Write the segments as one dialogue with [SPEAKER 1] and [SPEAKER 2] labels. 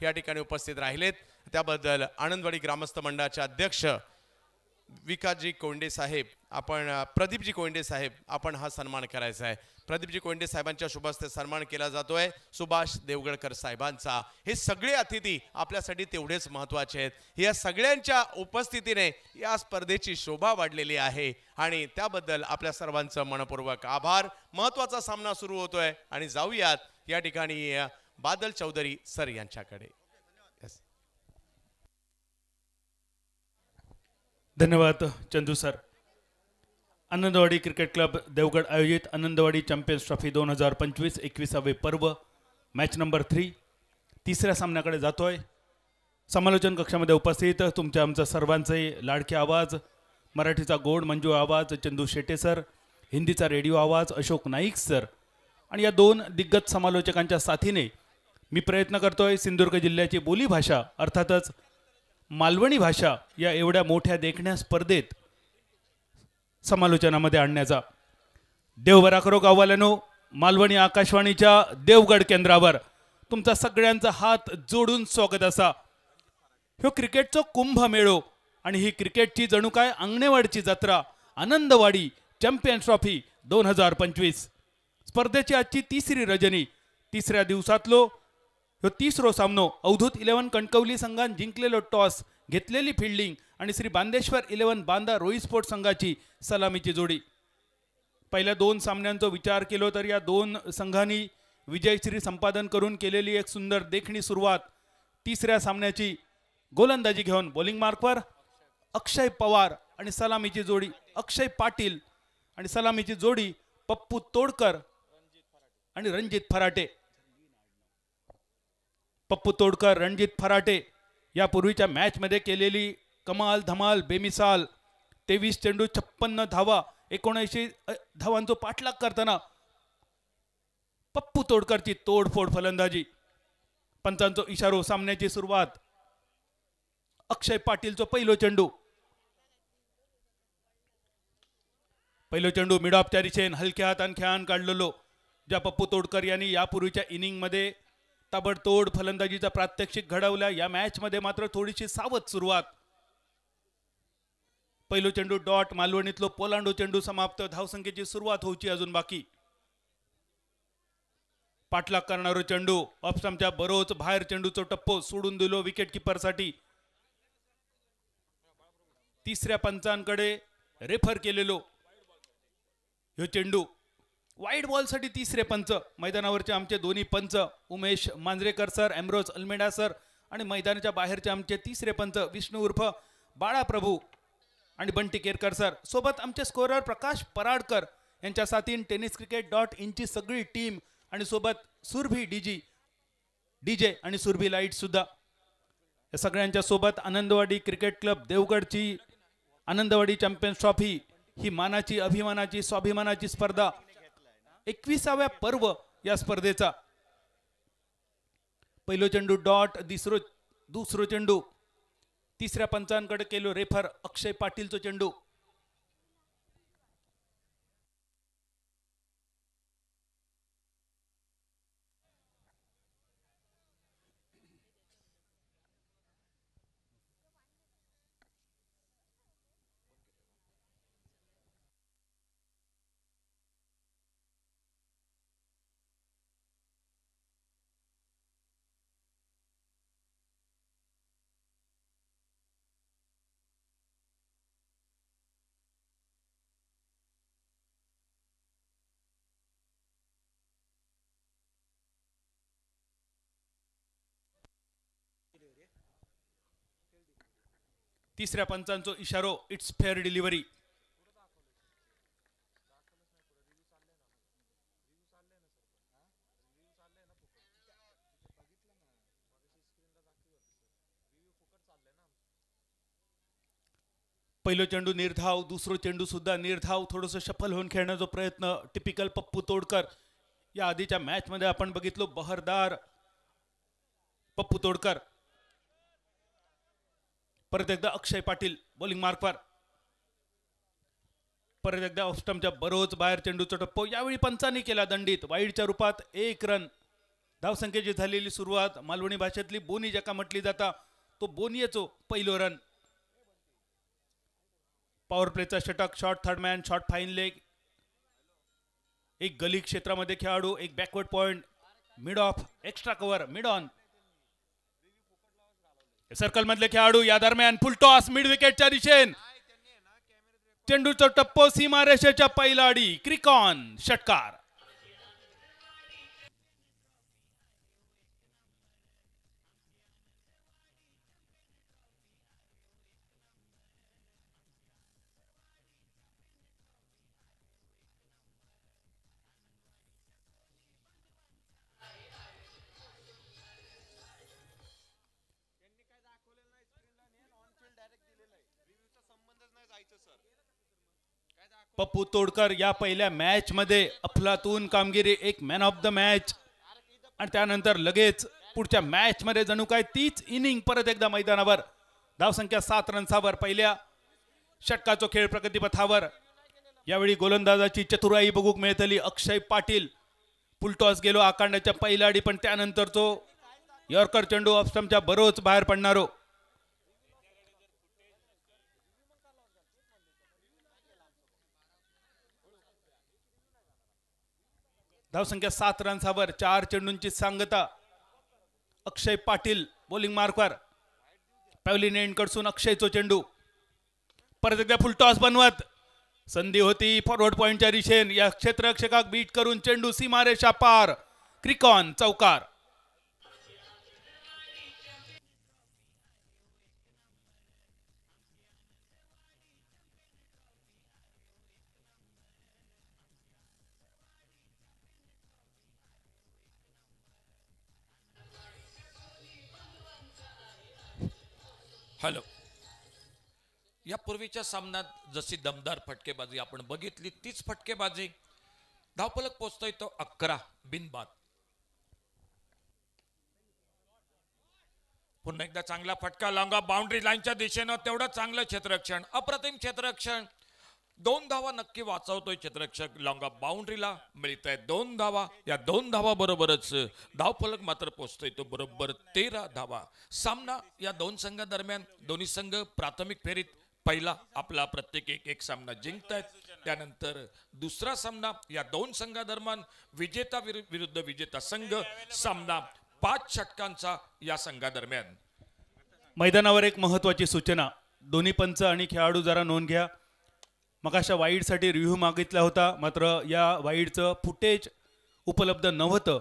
[SPEAKER 1] या ठिकाणी उपस्थित राहिलेत त्याबद्दल आनंदवाडी ग्रामस्थ मंडळाचे अध्यक्ष विकासजी कोंडे साहेब आपण प्रदीपजी कोंडे साहेब आपण हा सन्मान करायचा आहे। प्रदीपजी कोंडे साहेबांच्या शुभ हस्ते सन्मान केला जातोय सुभाष देवगडकर साहेबांचा। हे सगळे अतिथी आपल्यासाठी तेवढेच महत्त्वाचे आहेत। या सगळ्यांच्या उपस्थितीने या स्पर्धेची शोभा वाढलेली आहे आणि त्याबद्दल आपल्या सर्वांचं मनपूर्वक आभार। महत्त्वाचा सामना सुरू होतोय आणि जाऊयात या ठिकाणी बादल चौधरी सर यांच्याकडे।
[SPEAKER 2] धन्यवाद Chandu sir. Anandwadi cricket club Devgad आयोजित आनंदवाडी चॅम्पियन्स ट्रॉफी 2025 21वे पर्व मॅच नंबर 3 तिसऱ्या सामन्याकडे जातोय। समालोचन कक्षामध्ये उपस्थित तुमच्या आमच्या सर्वांचे लाडके आवाज, मराठीचा गोड मंजू आवाज चंदू शेटे सर, हिंदीचा रेडिओ आवाज अशोक नाईक सर आणि या दोन दिग्गज समालोचकांच्या साथीने मी प्रयत्न करतोय सिंधुदुर्ग जिल्ह्याची बोलीभाषा अर्थातच मालवणी भाषा या एवढ्या मोठ्या देखण्या स्पर्धेत समालोचनामध्ये आणण्याचा। देवबरा करो गाववाल्यानो, मालवणी आकाशवाणीच्या देवगड केंद्रावर तुमचा सगळ्यांचा हात जोडून स्वागत असा। ह्यो क्रिकेटचो कुंभमेळो आणि ही क्रिकेटची जणू काय अंगणेवाडीची जत्रा आनंदवाडी चॅम्पियन्स ट्रॉफी 2025 स्पर्धेची आजची तिसरी रजनी, तिसऱ्या दिवसातलो ह्यो तिसरो सामनो अवधूत 11 कणकवली संघान जिंकलेलो टॉस, घेतलेली फिल्डिंग आणि श्री बांदेश्वर 11 बांदा रोई स्पोर्ट संघाची सलामीची जोडी। पहिल्या दोन सामन्यांचा विचार केलो तर या दोन संघांनी विजयश्री संपादन करून केलेली एक सुंदर देखणी सुरुवात। तिसऱ्या सामन्याची गोलंदाजी घेऊन बॉलिंग मार्कवर अक्षय पवार आणि सलामीची जोडी अक्षय पाटील आणि सलामीची जोडी पप्पू तोडकर आणि रणजित फराटे। पप्पू तोडकर रणजित फराटे यापूर्वीच्या मॅच मध्ये केलेली कमाल धमाल बेमिसाल 23 चेंडू 56 धावा 79 धावांचा पाठलाग करताना पप्पू तोडकरची तोडफोड फलंदाजी। पंचांचो इशारो सामन्याची सुरुवात अक्षय पाटीलचो पहिलो चेंडू मिड ऑफच्या दिशेन हलक्या हातान खेळान काढलेलो ज्या पप्पू तोडकर यांनी यापूर्वीच्या इनिंग मध्ये ताबडतोड फलंदाजीचा प्रात्यक्षिक घडवला। या मॅच मध्ये मात्र थोडीशी सावध सुरुवात। पहिलो चेंडू डॉट मालवणीतलो पोलांडो चेंडू समाप्त, धावसंख्येची सुरुवात होऊची अजून बाकी। पाठलाग करणारो चेंडू ऑफस्टंपच्या बरोच बाहेर चेंडूचो टप्पो सोडून दिलो विकेट किपरसाठी। तिसऱ्या पंचांकडे रेफर केलेलो ह्यो चेंडू वाईड बॉल साठी तिसरे पंच मैदानावरचे आमचे दोन्ही पंच उमेश मांजरेकर सर, एम्ब्रोज अल्मेडा सर आणि मैदानाच्या बाहेरचे आमचे तिसरे पंच विष्णू उर्फ बाळा प्रभू आणि बंटी केरकर सर, सोबत आमचे स्कोरर प्रकाश पराडकर यांच्या साथीन tenniscricket.in ची सगळी टीम आणि सोबत सुरभी डीजे आणि सुरभी लाईट सुद्धा। या सगळ्यांच्या सोबत आनंदवाडी क्रिकेट क्लब देवगडची आनंदवाडी चॅम्पियन्स ट्रॉफी ही मानाची अभिमानाची स्वाभिमानाची स्पर्धा 21व्या पर्व या स्पर्धेचा। पहिलो चेंडू डॉट दुसरो चेंडू तिसऱ्या पंचांकडे केलो रेफर अक्षय पाटीलचो चेंडू। तिसऱ्या पंचांचो इशारो इट्स फेअर डिलिव्हरी। पहिलो चेंडू निर्धाव, दुसरो चेंडू सुद्धा निर्धाव, थोडस शफल होऊन खेळण्याचा प्रयत्न टिपिकल पप्पू तोडकर। या आधीच्या मॅच मध्ये आपण बघितलो बहरदार पप्पू तोडकर। परत एकदा अक्षय पाटील बॉलिंग मार्कवर, परत एकदा ऑफस्टंपच्या बरोच बाहेर चेंडूचा टप्पो, यावेळी पंचांनी केला दंडित, वाईडच्या रूपात 1 रन। धावसंख्येची झालेली सुरुवात मालवणी भाषेतली बोनी ज्याका म्हटली जाता तो बोनियेचो पहिलो रन. पॉवर प्लेचा षटक, short third man, short fine leg, एक गली क्षेत्रामध्ये खेळाडू, एक backward point, mid of, extra cover, mid on. Circle मधले खेळाडू या दरम्यान फुल टॉस मिड विकेटच्या दिशेन. चेंडूचा टप्पो सीमारेषेच्या पहिला आडी, क्रिकॉन षटकार. पप्पू तोडकर या पहिल्या मॅच मध्ये अफलातून कामगिरी, एक मॅन ऑफ द मॅच. आणि त्यानंतर लगेच पुढच्या मॅच मध्ये जणू काय तीच इनिंग परत एकदा मैदानावर. धावसंख्या 7 रन्सावर पहिल्या षटकाचो खेळ प्रगतीपथावर. यावेळी गोलंदाजाची चतुराई बघूक मिळतली. अक्षय पाटील फुलटॉस गेलो आकांडाच्या पहिल्या आडी, पण त्यानंतर तो यॉर्कर चेंडू ऑफस्टमच्या बरोच बाहेर पडणारो. धावसंख्या 7 रन्सावर 4 चेंडूंची सांगता. अक्षय पाटील बॉलिंग मार्कवर. पॅव्हलिन एंड कडसून अक्षयचो चेंडू परत एकदा फुलटॉस बनवत. संधी होती फॉरवर्ड पॉइंटच्या दिशेन. या क्षेत्ररक्षकाक बीट करून चेंडू सीमारेषा पार, क्रिकॉन चौकार.
[SPEAKER 3] हॅलो. यापूर्वीच्या सामन्यात जशी दमदार फटकेबाजी आपण बघितली तीच फटकेबाजी. धावफलक पोहोचतोय तो 11 बिनबाद. पुन्हा एकदा चांगला फटका लॉंग ऑफ बाउंड्री लाईनच्या दिशेनं. तेवढं चांगलं क्षेत्ररक्षण, अप्रतिम क्षेत्ररक्षण. 2 धावा नक्की वाचवतोय क्षेत्ररक्षक. लॉंग ऑफ बाउंड्रीला मिळत आहे 2 धावा. या 2 धावा बरोबरच धावफलक मात्र पोहोचतोय तो बरोबर 13 धावा. सामना या 2 संघादरम्यान, दोन्ही संघ प्राथमिक फेरीत पहिला आपला प्रत्येक एक सामना जिंकतायत. त्यानंतर दुसरा सामना या 2 संघादरम्यान विजेता विरुद्ध विजेता संघ. सामना 5 षटकांचा या संघादरम्यान.
[SPEAKER 2] मैदानावर एक महत्वाची सूचना, दोन्ही पंच आणि खेळाडू जरा नोंद घ्या. मगाशा वाईडसाठी रिव्ह्यू मागितला होता, मात्र या वाईडचं फुटेज उपलब्ध नव्हतं.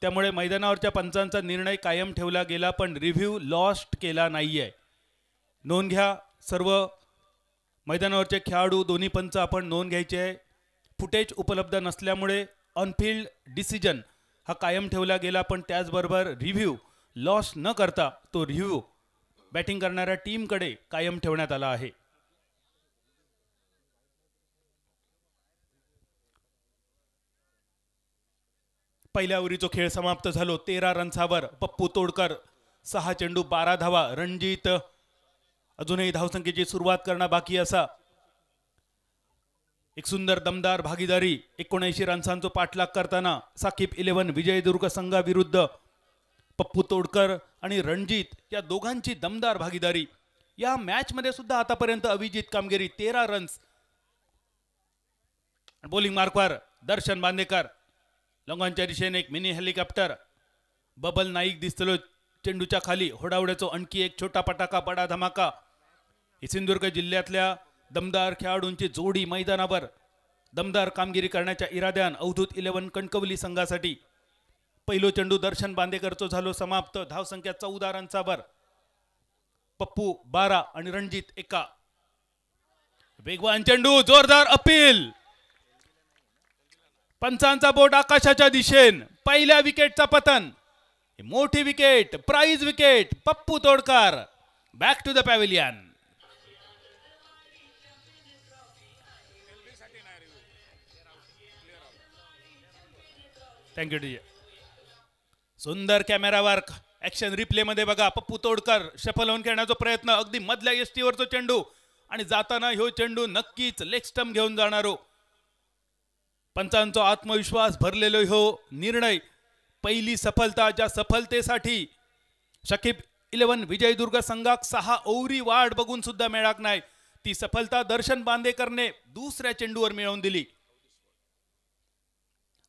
[SPEAKER 2] त्यामुळे मैदानावरच्या पंचांचा निर्णय कायम ठेवला गेला, पण रिव्ह्यू लॉस्ट केला नाहीये. नोंद घ्या सर्व मैदानावरचे खेळाडू, दोन्ही पंच आपण नोंद घ्यायचे आहे. फुटेज उपलब्ध नसल्यामुळे ऑनफिल्ड डिसिजन हा कायम ठेवला गेला, पण त्याचबरोबर रिव्ह्यू लॉस न करता तो रिव्ह्यू बॅटिंग करणाऱ्या टीमकडे कायम ठेवण्यात आला आहे. पहिल्या ओव्हरीचा खेळ समाप्त झालो. 13 रन्सावर पप्पू तोडकर 6 चेंडू 12 धावा. रणजित अजूनही धावसंख्येची सुरुवात करणं बाकी असा. एक सुंदर दमदार भागीदारी. 79 रन्सांचा पाठलाग करताना साकीब 11 विजयदुर्ग संघाविरुद्ध पप्पू तोडकर आणि रणजित या दोघांची दमदार भागीदारी. या मॅच मध्ये सुद्धा आतापर्यंत अविजित कामगिरी. 13 रन्स. बॉलिंग मार्कवर दर्शन बांदेकर. लंगांच्या दिशेने एक मिनी हेलिकॉप्टर. बबल नाईक दिसतलो चेंडूच्या खाली. होडावड्याचो आणखी एक छोटा पटाका, बडा धमाका. सिंधुदुर्ग जिल्ह्यातल्या दमदार खेळाडूंची जोडी मैदानावर दमदार कामगिरी करण्याच्या इराद्यान अवधूत 11 कणकवली संघासाठी. पहिलो चेंडू दर्शन बांदेकरचो झालो समाप्त. धावसंख्या 14 रन्सावर. पप्पू 12 आणि रणजित 1. वेगवान चेंडू, जोरदार अपील. पंचांचा बोट आकाशाच्या दिशेन. पहिल्या विकेटचा पतन. मोठी wicket, prize wicket. Pappu Todkar back to the pavilion. Thank you D. सुंदर कॅमेरा वर्क. ऍक्शन रिप्ले मध्ये बघा. पप्पू तोडकर शफल होऊन खेळण्याचा प्रयत्न. अगदी मधल्या यष्टीवरचा चेंडू आणि जाताना ह्यो चेंडू नक्कीच लेग स्टंप घेऊन जाणारो. पंचांचा आत्मविश्वास भरलेलो हो निर्णय. पहिली सफलता, ज्या सफलतेसाठी शकीब 11 विजयदुर्ग संघाक 6 ओव्हरी वाढ बघून सुद्धा मेळाक नाही, ती सफलता दर्शन बांदेकरने दुसऱ्या चेंडूवर मिळवून दिली.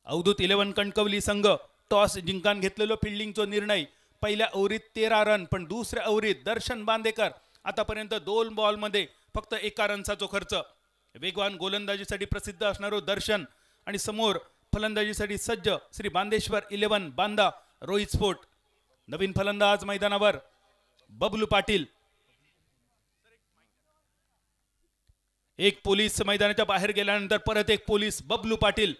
[SPEAKER 2] अवधूत 11 कणकवली संघ टॉस जिंकान घेतलेलो फिल्डिंगचो निर्णय. पहिल्या ओव्हरीत 13 रन, पण दुसऱ्या ओव्हरीत दर्शन बांदेकर आतापर्यंत 2 बॉलमध्ये फक्त 1 रनचा खर्च. वेगवान गोलंदाजीसाठी प्रसिद्ध असणारो दर्शन आणि समोर फलंदाजीसाठी सज्ज श्री बांदेश्वर 11 बांदा रोहित स्पोर्ट. नवीन फलंदाज मैदानावर बबलू पाटील. एक पोलीस मैदानाच्या बाहेर गेल्यानंतर परत एक पोलीस बबलू पाटील.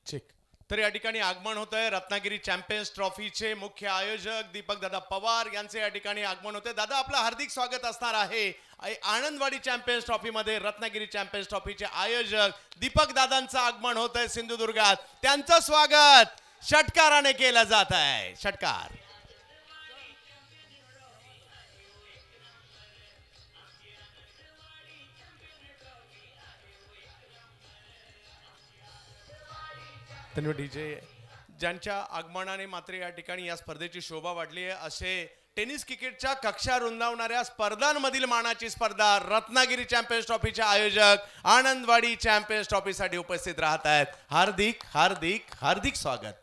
[SPEAKER 1] ठीक. तर या ठिकाणी आगमन होत आहे रत्नागिरी चॅम्पियन्स ट्रॉफीचे मुख्य आयोजक दीपक दादा पवार यांचे या ठिकाणी आगमन होते. दादा, आपलं हार्दिक स्वागत असणार आहे आनंदवाडी चॅम्पियन्स ट्रॉफी मध्ये. रत्नागिरी चॅम्पियन्स ट्रॉफीचे आयोजक दीपक दादांचं आगमन होत आहे सिंधुदुर्गात. त्यांचं स्वागत षटकाराने केलं जात आहे. षटकार. डीजे ज्यांच्या आगमनाने मात्र या ठिकाणी या स्पर्धेची शोभा वाढली आहे असे टेनिस क्रिकेटच्या कक्षा रुंदावणाऱ्या स्पर्धांमधील मानाची स्पर्धा रत्नागिरी चॅम्पियन्स ट्रॉफीचे आयोजक आनंदवाडी चॅम्पियन्स ट्रॉफीसाठी उपस्थित राहत आहेत. हार्दिक हार्दिक हार्दिक स्वागत.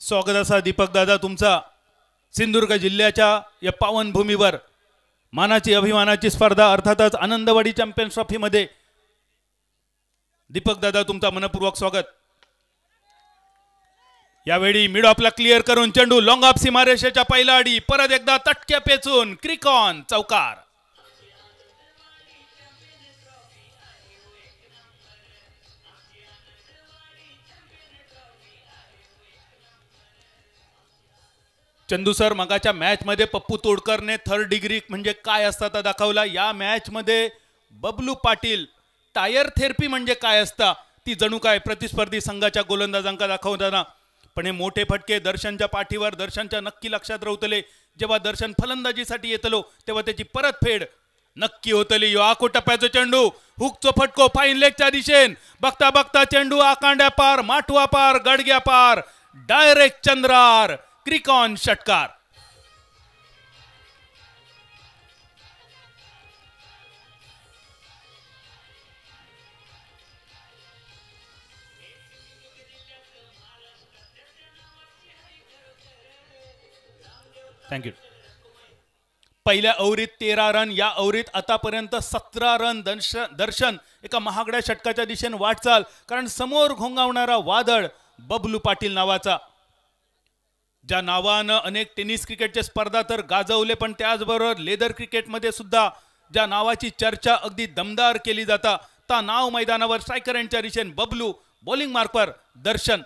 [SPEAKER 2] स्वागत असा दीपक दादा तुमचा सिंधुदुर्ग जिल्ह्याच्या या पावनभूमीवर. मानाची अभिमानाची स्पर्धा अर्थातच आनंदवाडी चॅम्पियन्स ट्रॉफी मध्ये. दीपक दादा तुमचा मनपूर्वक स्वागत. यावेळी मिड ऑफला क्लिअर करून चेंडू लॉंग ऑफ सीमारेषेच्या पहिला अडी, परत एकदा तटक्या पेचून क्रिकॉन चौकार. चंदू सर, मगाच्या मॅच मध्ये पप्पू तोडकरने थर्ड डिग्री म्हणजे काय असता दाखवला. या मॅच मध्ये बबलू पाटील टायर थेरपी म्हणजे काय असता ती जणू काय प्रतिस्पर्धी संघाच्या गोलंदाजांका दाखवताना. पण हे मोठे फटके दर्शनच्या पाठीवर, दर्शनच्या नक्की लक्षात राहतले. जेव्हा दर्शन फलंदाजीसाठी येतलो तेव्हा त्याची परतफेड नक्की होतली. यो आखो टप्प्याचो चेंडू, हुकचो फटको फाईन लेगच्या दिशेन. बघता बघता चेंडू आकांड्या पार, माठवा पार, गडग्या पार, डायरेक्ट चंद्रार, क्रिकॉन षटकार. थँक्यू. पहिल्या ओव्हरीत 13 रन, या ओव्हरीत आतापर्यंत 17 रन. दर्शन एका महागड्या षटकाच्या दिशेने वाटचाल, कारण समोर घोंगावणारा वादळ बबलू पाटील नावाचा, ज्या नावानं अनेक टेनिस क्रिकेटचे स्पर्धा तर गाजवले, पण त्याचबरोबर लेदर क्रिकेटमध्ये सुद्धा ज्या नावाची चर्चा अगदी दमदार केली जाता, ता नाव मैदानावर स्ट्रायकर यांच्या दिशेने बबलू. बॉलिंग मार्कवर दर्शन.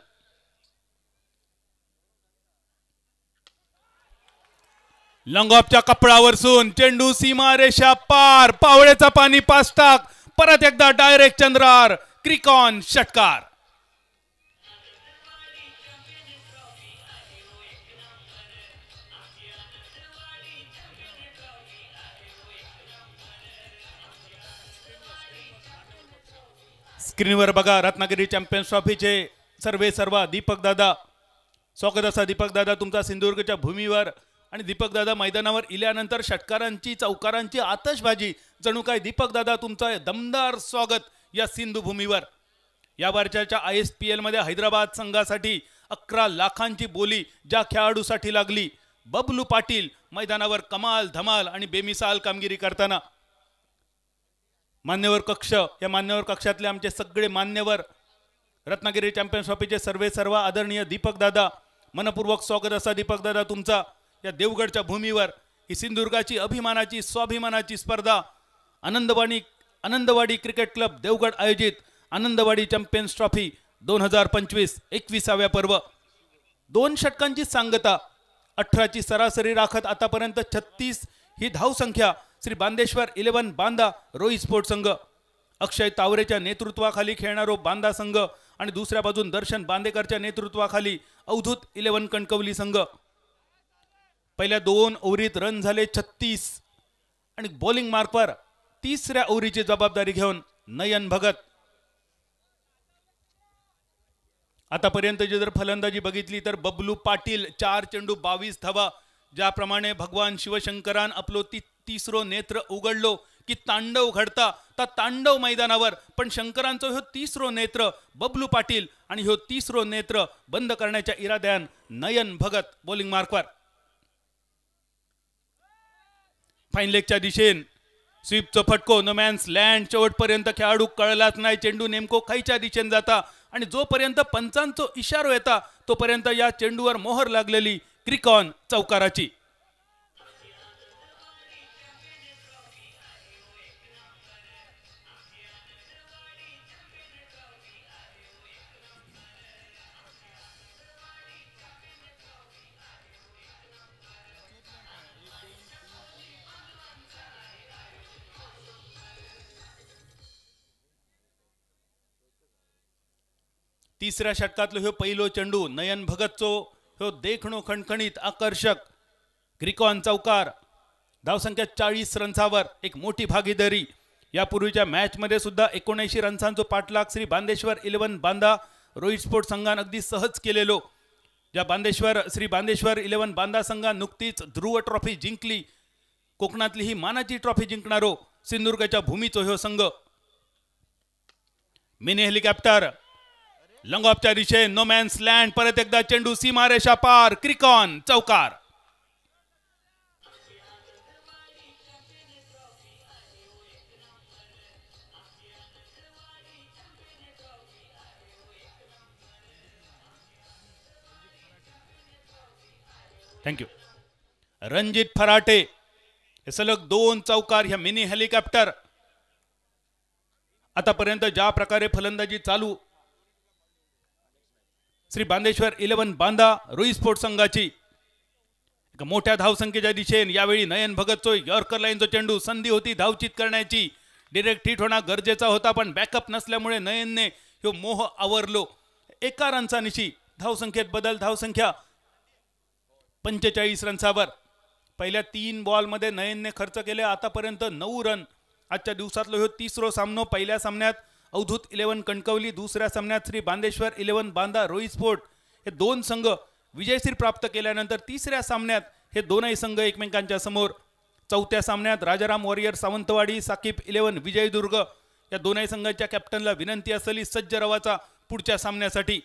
[SPEAKER 2] लंगॉपच्या कपडावरसून चेंडू सीमा रेषा पार, पावळेचा पाणी पास टाक, परत एकदा डायरेक्ट चंद्रार, क्रिकॉन षटकार. स्क्रीनवर बघा रत्नागिरी चॅम्पियन्स ट्रॉफीचे सर्वा दीपक दादा. स्वागत असा दीपक दादा तुमचा सिंधुदुर्गच्या भूमीवर. आणि दीपक दादा मैदानावर इल्यानंतर षटकारांची चौकारांची आतषबाजी, जणू काय दीपक दादा तुमचा दमदार स्वागत या सिंधू भूमीवर. या वर्षाच्या ISPL मध्ये हैदराबाद संघासाठी 11 लाखांची बोली ज्या खेळाडूसाठी लागली, बबलू पाटील मैदानावर कमाल धमाल आणि बेमिसाल कामगिरी करताना. मान्यवर कक्ष, या मान्यवर कक्षातले आमचे सगळे मान्यवर, रत्नागिरी चॅम्पियन्स ट्रॉफीचे सर्व आदरणीय दीपक दादा, मनपूर्वक स्वागत असा दीपक दादा तुमचा या देवगडच्या भूमीवर. ही सिंधुदुर्गाची अभिमानाची स्वाभिमानाची स्पर्धा आनंदवाडी क्रिकेट क्लब देवगड आयोजित आनंदवाडी चॅम्पियन्स ट्रॉफी 2025 21व्या पर्व. 2 षटकांची सांगता, 18ची सरासरी राखत आतापर्यंत 36 ही धावसंख्या श्री बांदेश्वर 11 बांदा रोहित स्पोर्ट संघ, अक्षय तावरेच्या नेतृत्वाखाली खेळणारो बांदा संघ आणि दुसऱ्या बाजून दर्शन बांदेकरच्या नेतृत्वाखाली अवधूत 11 कणकवली संघ. पहिल्या 2 ओव्हरीत रन झाले 36 आणि बॉलिंग मार्कवर तिसऱ्या ओव्हरीची जबाबदारी घेऊन नयन भगत. आतापर्यंत जर फलंदाजी बघितली तर बबलू पाटील 4 चेंडू 22 धावा. ज्याप्रमाणे भगवान शिवशंकरान आपलो तिसरो नेत्र उघडलो की तांडव घडता ता तांडव मैदानावर, पण शंकरांचो ह्यो तिसरो नेत्र बबलू पाटील आणि ह्यो तिसरो नेत्र बंद करण्याच्या इराद्यान नयन भगत बॉलिंग मार्कवर. फाईन लेगच्या दिशेन स्वीपचो फटको, नो मॅन्स लँड. शेवटपर्यंत खेळाडू कळलाच नाही चेंडू नेमको खायच्या दिशेन जाता, आणि जोपर्यंत पंचांचो इशारो येता तोपर्यंत या चेंडूवर मोहर लागलेली क्रिकॉन चौकाराची. तिसऱ्या षटकातलो ह्यो पहिलो चेंडू नयन भगतचो ह्यो देखणो खणखणीत आकर्षक क्रिकॉन चौकार. धावसंख्या 40 रन्सावर एक मोठी भागीदारी. यापूर्वीच्या मॅच मध्ये सुद्धा 79 रन्सांचो पाठलाग श्री बांदेश्वर 11 बांदा रोहित स्पोर्ट संघान अगदी सहज केलेलो. श्री बांदेश्वर 11 बांदा संघान नुकतीच ध्रुव ट्रॉफी जिंकली. कोकणातली ही मानाची ट्रॉफी जिंकणारो सिंधुदुर्गच्या भूमीचो ह्यो संघ. मिनी हेलिकॉप्टर लॉंग ऑफच्या दिशेन नो मॅन्स लँड. परत एकदा चेंडू सीमारेषा पार, क्रिकॉन चौकार. थँक्यू. रणजित फराटे हे सलग 2 चौकार ह्या मिनी हेलिकॉप्टर. आतापर्यंत ज्या प्रकारे फलंदाजी चालू श्री बांदेश्वर 11 बांदा रोहित स्पोर्ट संघाची एक मोठ्या धावसंख्येच्या दिशेन यावेळी नयन भगतचो यॉर्कर लाईनचो चेंडू. संधी होती धावचित करण्याची, डिरेक्ट हिट होणं गरजेचा होता, पण बॅकअप नसल्यामुळे नयनने ह्यो मोह आवरलो. एका रनचा निशी धावसंख्येत बदल. धावसंख्या 45 रन्सावर. पहिल्या 3 बॉलमध्ये नयनने खर्च केले आतापर्यंत 9 रन. आजच्या दिवसातलो ह्यो तिसरो सामनो. पहिल्या सामन्यात अवधूत 11 कणकवली, दुसऱ्या सामन्यात श्री बांदेश्वर 11 बांदा रोहित स्पोर्ट हे 2 संघ विजयश्री प्राप्त केल्यानंतर तिसऱ्या सामन्यात हे दोनही संघ एकमेकांच्या समोर. चौथ्या सामन्यात राजाराम वॉरियर सावंतवाडी, साकीब 11 विजयदुर्ग या दोनही संघाच्या कॅप्टनला विनंती असली सज्ज रवाचा पुढच्या सामन्यासाठी.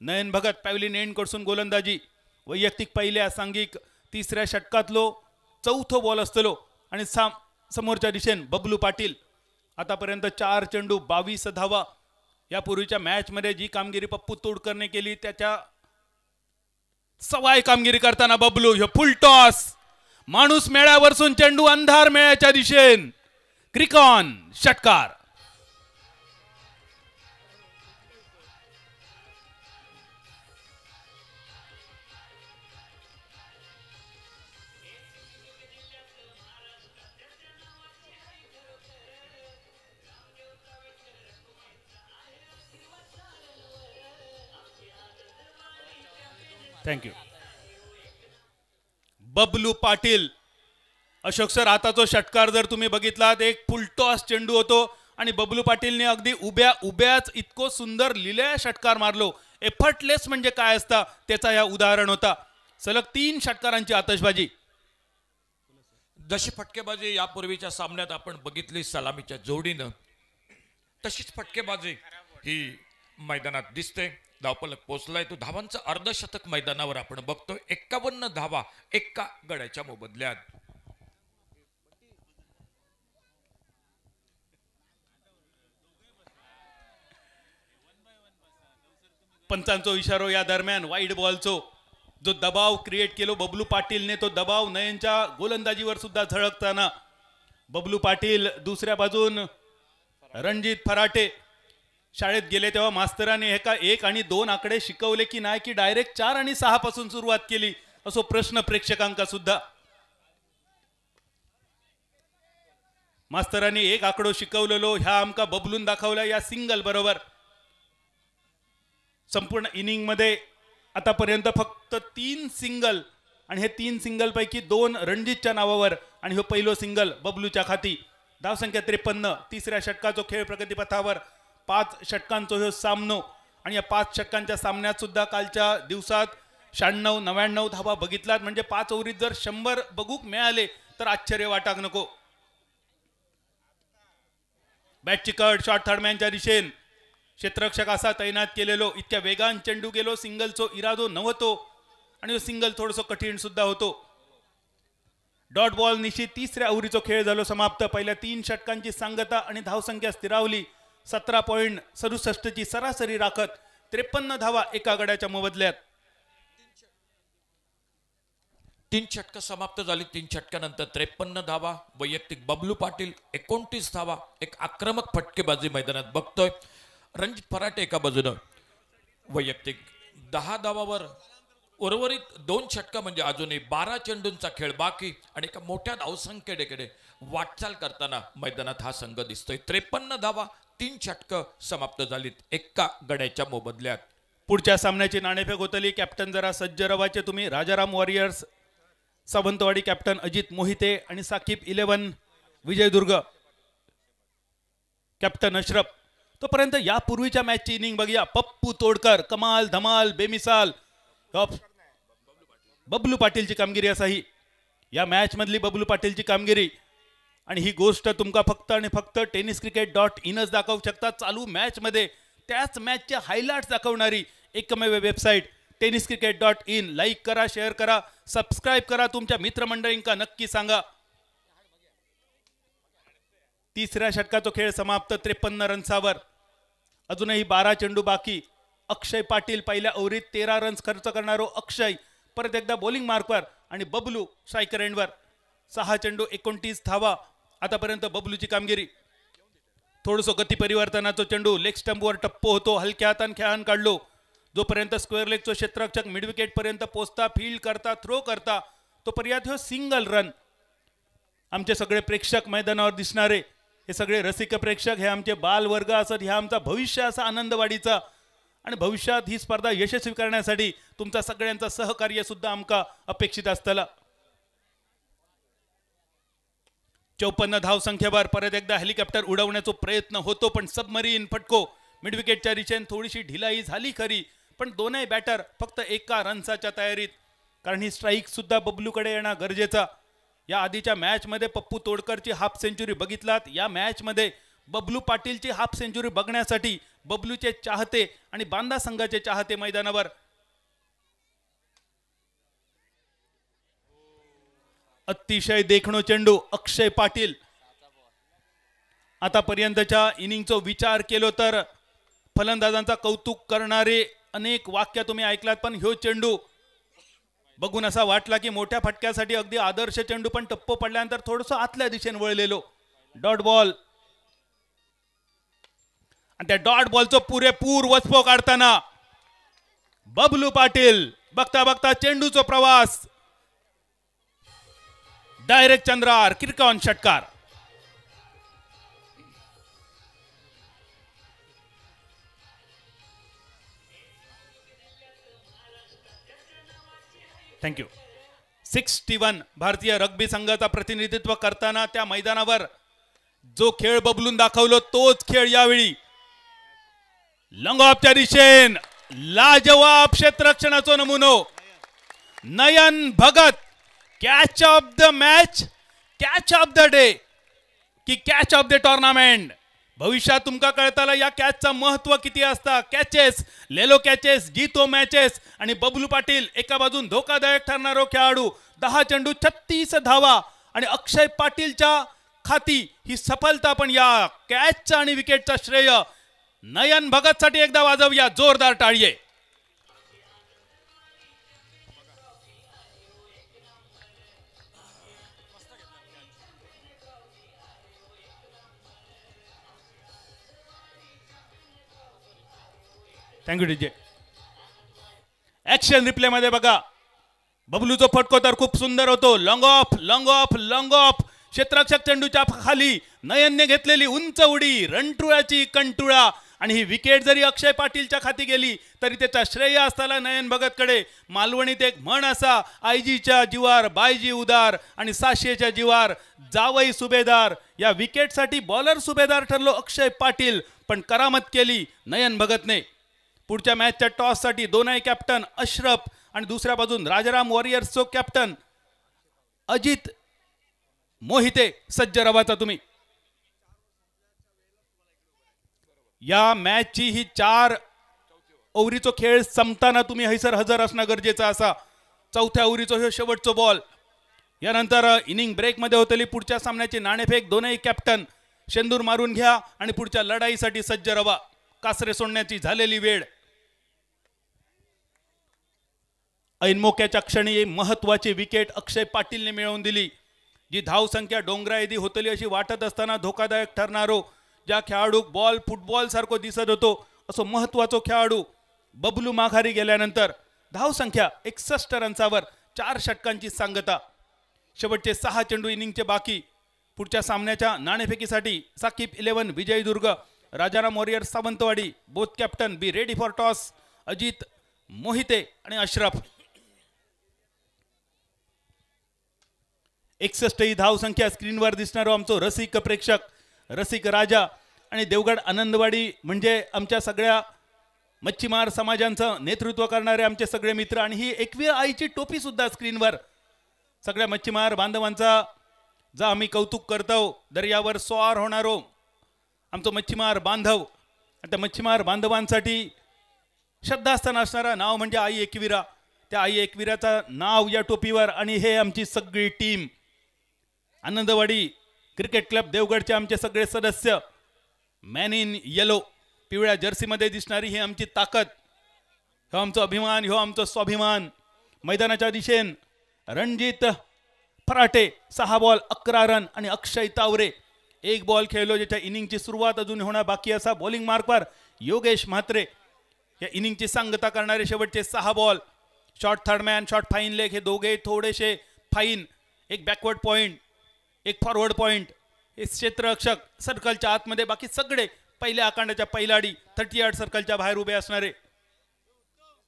[SPEAKER 2] नयन भगत पॅव्हलिन एंड कडसून गोलंदाजी. वैयक्तिक पहिल्या सांघिक तिसऱ्या षटकातलो चौथो बॉल असतलो, आणि समोरच्या दिशेन बबलू पाटील. आतापर्यंत 4 चेंडू 22 धावा. यापूर्वीच्या मॅच मध्ये जी कामगिरी पप्पू तोडकरने केली त्याच्या सवाय कामगिरी करताना बबलू ह्यो फुल टॉस. माणूस मेळ्यावरसून चेंडू अंधार मेळ्याच्या दिशेन, क्रिकॉन षटकार. थँक्यू. बबलू पाटील. अशोक सर, आताचा षटकार जर तुम्ही बघितलात एक फुल टॉस चेंडू होतो आणि बबलू पाटीलने अगदी उभ्याच इतको सुंदर लिलया षटकार मारलो. एफर्टलेस म्हणजे काय असता त्याचा या उदाहरण होता. सलग 3 षटकारांची आतषबाजी.
[SPEAKER 3] जशी फटकेबाजी यापूर्वीच्या सामन्यात आपण बघितली सलामीच्या जोडीनं, तशीच फटकेबाजी ही मैदानात दिसते. धावफलक पोचलाय तो धावांचं अर्धशतक मैदानावर आपण बघतोय. 51 धावा एका गड्याच्या मोबदल्यात.
[SPEAKER 2] पंचांचो इशारो या दरम्यान वाईड बॉलचो जो दबाव क्रिएट केलो बबलू पाटीलने, तो दबाव नयनच्या गोलंदाजीवर सुद्धा झळकताना बबलू पाटील. दुसऱ्या बाजून रणजित फराटे. शाळेत गेले तेव्हा मास्तराने हे का 1 आणि 2 आकडे शिकवले की नाही, की डायरेक्ट 4 आणि 6 पासून सुरुवात केली, असो प्रश्न प्रेक्षकांका सुद्धा. मास्तरांनी 1 आकडो शिकवलेलो ह्या आमका बबलून दाखवला या सिंगल बरोबर. संपूर्ण इनिंग मध्ये आतापर्यंत फक्त 3 सिंगल, आणि हे 3 सिंगल पैकी 2 रणजितच्या नावावर आणि हो पहिलो सिंगल बबलूच्या खाती. धावसंख्या 53. तिसऱ्या षटकाचो खेळ प्रगतीपथावर. 5 षटकांचो ह्यो सामनो. आणि या 5 षटकांच्या सामन्यात सुद्धा कालच्या दिवसात 96-99 धावा बघितलात, म्हणजे 5 ओव्हरीत जर 100 बघूक मिळाले तर आश्चर्य वाटाक नको. बॅटची कट शॉर्ट थर्डमॅनच्या दिशेन क्षेत्ररक्षक असा तैनात केलेलो. इतक्या वेगान चेंडू गेलो, सिंगलचो इरादो नव्हतो आणि सिंगल थोडंसं कठीण सुद्धा होतो. डॉट बॉल निशी 3ऱ्या ओव्हरीचो खेळ झालो समाप्त. पहिल्या 3 षटकांची सांगता आणि धावसंख्या स्थिरावली. 17.67 ची सरासरी राखत 53 धावा एका गड्याच्या मोबदल्यात.
[SPEAKER 3] 3 षटकं समाप्त झाली. 3 षटकानंतर 53 धावा. वैयक्तिक बबलू पाटील 29 धावा. एक आक्रमक फटकेबाजी मैदानात बघतोय. रणजित फराटे एका बाजूनं वैयक्तिक 10 धावावर उर्वरित 2 षटकं म्हणजे अजूनही 12 चेंडूंचा खेळ बाकी आणि एका मोठ्या धावसंख्येकडे वाटचाल करताना मैदानात हा संघ दिसतोय. 53 धावा 3 षटकं समाप्त झालीत एका गड्याच्या मोबदल्यात.
[SPEAKER 2] पुढच्या सामन्याची नाणेफेक होतली. कॅप्टन जरा सज्ज रवाचे तुम्ही. राजाराम वॉरियर्स सावंतवाडी कॅप्टन अजित मोहिते आणि साकीब 11 विजयदुर्ग कॅप्टन अशरफ. तोपर्यंत यापूर्वीच्या मॅचची इनिंग बघूया. पप्पू तोडकर कमाल धमाल बेमिसाल. बबलू पाटीलची कामगिरी असाही या मॅच मधली बबलू पाटीलची कामगिरी. आणि ही गोष्ट तुमका फक्त आणि फक्त tenniscricket.inच दाखवू शकता. चालू मॅच मध्ये त्याच मॅचचे हायलाइट्स दाखवणारी एकमेव वेबसाईट tenniscricket.in. लाईक करा, शेअर करा, सबस्क्राईब करा. तुमच्या मित्रमंडळींका नक्की सांगा. 3ऱ्या षटकाचा खेळ समाप्त 53 रन्सावर. अजूनही 12 चेंडू बाकी. अक्षय पाटील पहिल्या ओव्हरीत 13 रन्स खर्च करणारो अक्षय परत एकदा बॉलिंग मार्कवर आणि बबलू स्ट्रायकर एंडवर. 6 चेंडू 29 धावा. आतापर्यंत बबलूची कामगिरी. थोडंसं गती परिवर्तनाचा चेंडू लेग स्टंपवर टप्पो होतो. हलक्या हातान खेळान काढलो. जोपर्यंत स्क्वेअर लेगचो क्षेत्ररक्षक मिड विकेट पर्यंत पोहोचता, फील्ड करता, थ्रो करता, तोपर्यंत ह्यो सिंगल रन. आमचे सगळे प्रेक्षक मैदानावर दिसणारे हे सगळे रसिक प्रेक्षक हे आमचे बाल वर्ग असत. ह्या आमचा भविष्य असा आनंदवाडीचा. आणि भविष्यात ही स्पर्धा यशस्वी करण्यासाठी तुमचा सगळ्यांचा सहकार्य सुद्धा आमका अपेक्षित असतला. 54 धावसंख्येवर परत एकदा हेलिकॉप्टर उडवण्याचा प्रयत्न होतो, पण सबमरीन फटको मिड विकेटच्या दिशेने थोडीशी ढिलाई झाली खरी, पण दोनही बॅटर फक्त एका रनसाच्या तयारीत. कारण ही स्ट्राईक सुद्धा बबलूकडे येणं गरजेचा. या आधीच्या मॅच मध्ये पप्पू तोडकरची हाफ सेंचुरी बघितलात. या मॅच मध्ये बबलू पाटीलची हाफ सेंचुरी बघण्यासाठी बबलूचे चाहते आणि बांदा संघाचे चाहते मैदानावर. अतिशय देखणो चेंडू अक्षय पाटील. आतापर्यंतच्या इनिंगचा विचार केलो तर फलंदाजांचा कौतुक करणारे अनेक वाक्य तुम्ही ऐकलात, पण ह्यो चेंडू बघून असा वाटला की मोठ्या फटक्यासाठी अगदी आदर्श चेंडू, पण टप्पो पडल्यानंतर थोडंसं आतल्या दिशेने वळलेलो. डॉट बॉल आणि त्या डॉट बॉलचं पुरेपूर वचपो काढताना बबलू पाटील बघता बघता चेंडूचा प्रवास डायरेक्ट चंद्रार किरकॉन षटकार. थँक्यू. 61 भारतीय रग्बी संघाचा प्रतिनिधित्व करताना त्या मैदानावर जो खेळ बबलून दाखवलो तोच खेळ यावेळी लॉंग ऑफच्या दिशेन लाजवाब क्षेत्ररक्षणाचा नमुनो Nayan Bhagat. Catch of the match, catch of the day की कॅच ऑफ द टुर्नामेंट. भविष्यात तुमका कळताला या कॅचचा महत्व किती असता. कॅचेस, लेलो कॅचेस, जीतो मॅचेस. आणि बबलू पाटील एका बाजून धोकादायक ठरणारो खेळाडू. 10 चेंडू 36 धावा आणि अक्षय पाटीलच्या खाती ही सफलता. पण या कॅचचा आणि विकेटचा श्रेय नयन भगत साठी एकदा वाजवूया जोरदार टाळी. Thank you DJ. ऍक्शन रिप्ले मध्ये बघा बबलूचा फटको तर खूप सुंदर होतो. Long off, long off, long off. क्षेत्ररक्षक चेंडूच्या खाली नयनने घेतलेली उंच उडी, रणटुळ्याची कंटुळा. आणि ही विकेट जरी अक्षय पाटीलच्या खाती गेली तरी त्याचा श्रेय असताना नयन भगतकडे. मालवणीत एक म्हण असा, आयजीच्या जीवार बायजी उदार आणि साशेच्या जीवार जावई सुभेदार. या विकेटसाठी बॉलर सुभेदार ठरलो अक्षय पाटील, पण करामत केली नयन भगतने. पुढच्या मॅचच्या टॉससाठी दोनही कॅप्टन अशरफ आणि दुसऱ्या बाजून राजाराम वॉरियर्सचो कॅप्टन अजित मोहिते सज्ज रवाचा तुम्ही. या मॅचची ही 4 ओव्हरीचो खेळ संपताना तुम्ही हैसर हजर असणं गरजेचं असा. चौथ्या ओव्हरीचो हे शेवटचो बॉल. यानंतर इनिंग ब्रेकमध्ये होतली पुढच्या सामन्याची नाणेफेक. दोनही कॅप्टन शेंदूर मारून घ्या आणि पुढच्या लढाईसाठी सज्ज रवा. कासरे सोडण्याची झालेली वेळ. ऐनमोक्याच्या क्षणी महत्वाची विकेट अक्षय पाटीलने मिळवून दिली. जी धाव संख्या डोंगराएदी होतली अशी वाटत असताना धोकादायक ठरणारो ज्या खेळाडू बॉल फुटबॉल सारखो दिसत होतो असो महत्वाचो खेळाडू बबलू माघारी गेल्यानंतर धाव संख्या 61 रन्सावर 4 षटकांची सांगता. शेवटचे 6 चेंडू इनिंगचे बाकी. पुढच्या सामन्याच्या नाणेफेकीसाठी Saqib 11 Vijaydurg, Rajaram warriors Sawantwadi. Both captain be ready for toss. Ajit Mohite आणि अशरफ. 61 ही धाव संख्या स्क्रीनवर दिसणारो आमचो रसिक प्रेक्षक रसिक राजा आणि देवगड आनंदवाडी म्हणजे आमच्या सगळ्या मच्छीमार समाजांचं नेतृत्व करणारे आमचे सगळे मित्र. आणि ही 21 आईची टोपी सुद्धा स्क्रीनवर. सगळ्या मच्छीमार बांधवांचा जा आम्ही कौतुक करतो. दर्यावर स्वार होणारो आमचं मच्छीमार बांधव. त्या मच्छीमार बांधवांसाठी श्रद्धास्थान असणारा नाव म्हणजे आई एकविरा. त्या आई एकविराचं नाव या टोपीवर. आणि हे आमची सगळी टीम आनंदवाडी क्रिकेट क्लब देवगडचे आमचे सगळे सदस्य. मॅन इन येलो पिवळ्या जर्सीमध्ये दिसणारी ही आमची ताकद. हो आमचा अभिमान, हो आमचा स्वाभिमान. मैदानाच्या दिशेन रणजित फराटे 6 बॉल 11 रन आणि अक्षय तावरे 1 बॉल खेळलो. ज्याच्या इनिंगची सुरुवात अजून होणार बाकी असा. बॉलिंग मार्कवर योगेश म्हात्रे या इनिंगची सांगता करणारे. शेवटचे 6 ball. Short third man, short fine leg हे दोघे थोडेसे फाईन. एक बॅकवर्ड पॉइंट, एक फॉरवर्ड पॉइंट. हे क्षेत्ररक्षक सर्कलच्या आतमध्ये. बाकी सगळे पहिल्या आकांडाच्या पहिलाडी 30 यार्ड सर्कलच्या बाहेर उभे असणारे.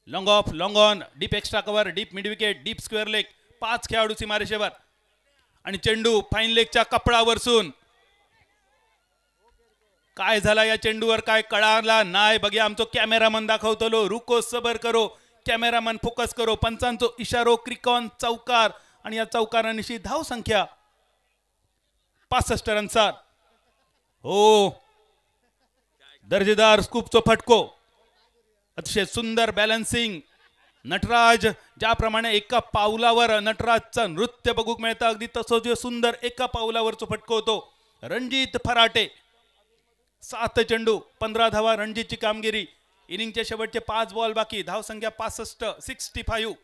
[SPEAKER 2] Long off, long on, deep extra cover, deep mid wicket, deep square leg. 5 खेळाडू सीमारेषेवर आणि चेंडू फाईन लेगच्या कपडावरसून. काय झाला या चेंडूवर काय कळाला नाही. बघा आमचो कॅमेरामन दाखवतलो. रुको सबर करो, कॅमेरामन फोकस करो. पंचांचो इशारो क्रिकॉन चौकार. आणि या चौकारानिशी धाव संख्या 65 रन्सार. हो दर्जेदार स्कूपचो फटको. अतिशय सुंदर बॅलन्सिंग. नटराज ज्याप्रमाणे एका पावलावर नटराजचं नृत्य बघूक मिळतं अगदी तसं जे सुंदर एका पावलावरचो फटको होतो रणजित फराटे. 7 चेंडू 15 धावा रणजितची कामगिरी. इनिंगचे शेवटचे 5 बॉल बाकी. धाव संख्या 65.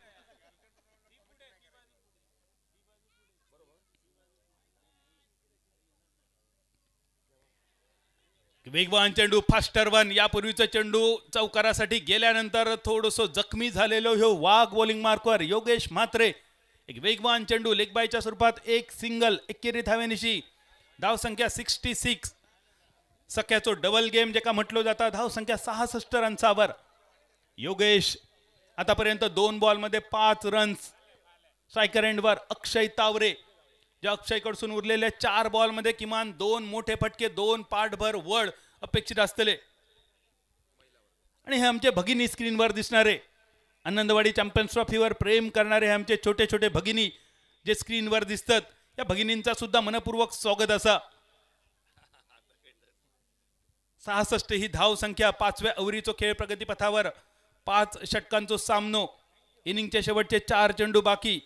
[SPEAKER 2] वेगवान चेंडू फास्टर वन. यापूर्वीचा चेंडू चौकारासाठी गेल्यानंतर थोडंसं जखमी झालेलो ह्यो वाघ बॉलिंग मार्कवर योगेश म्हात्रे. एक वेगवान चेंडू लेग बायच्या स्वरूपात. एक सिंगल 21 धावेनिशी. धाव संख्या 66. सख्याचो डबल गेम जेका म्हटलो जाता. धाव संख्या 66 रन्सावर. योगेश आतापर्यंत 2 बॉलमध्ये 5 रन्स. स्ट्रायकर एंडवर अक्षय तावरे. ज्या अक्षयकडसून उरलेल्या 4 बॉलमध्ये किमान 2 मोठे फटके, 2 पाठभर वड अपेक्षित असतले. आणि हे आमचे भगिनी स्क्रीनवर दिसणारे आनंदवाडी चॅम्पियन्स ट्रॉफीवर प्रेम करणारे हे आमचे छोटे छोटे भगिनी जे स्क्रीनवर दिसतात. या भगिनींचा सुद्धा मनपूर्वक स्वागत असा. 66 ही धाव संख्या. 5व्या ओव्हरीचो खेळ प्रगतीपथावर. 5 षटकांचो सामनो. इनिंगचे शेवटचे 4 चेंडू बाकी.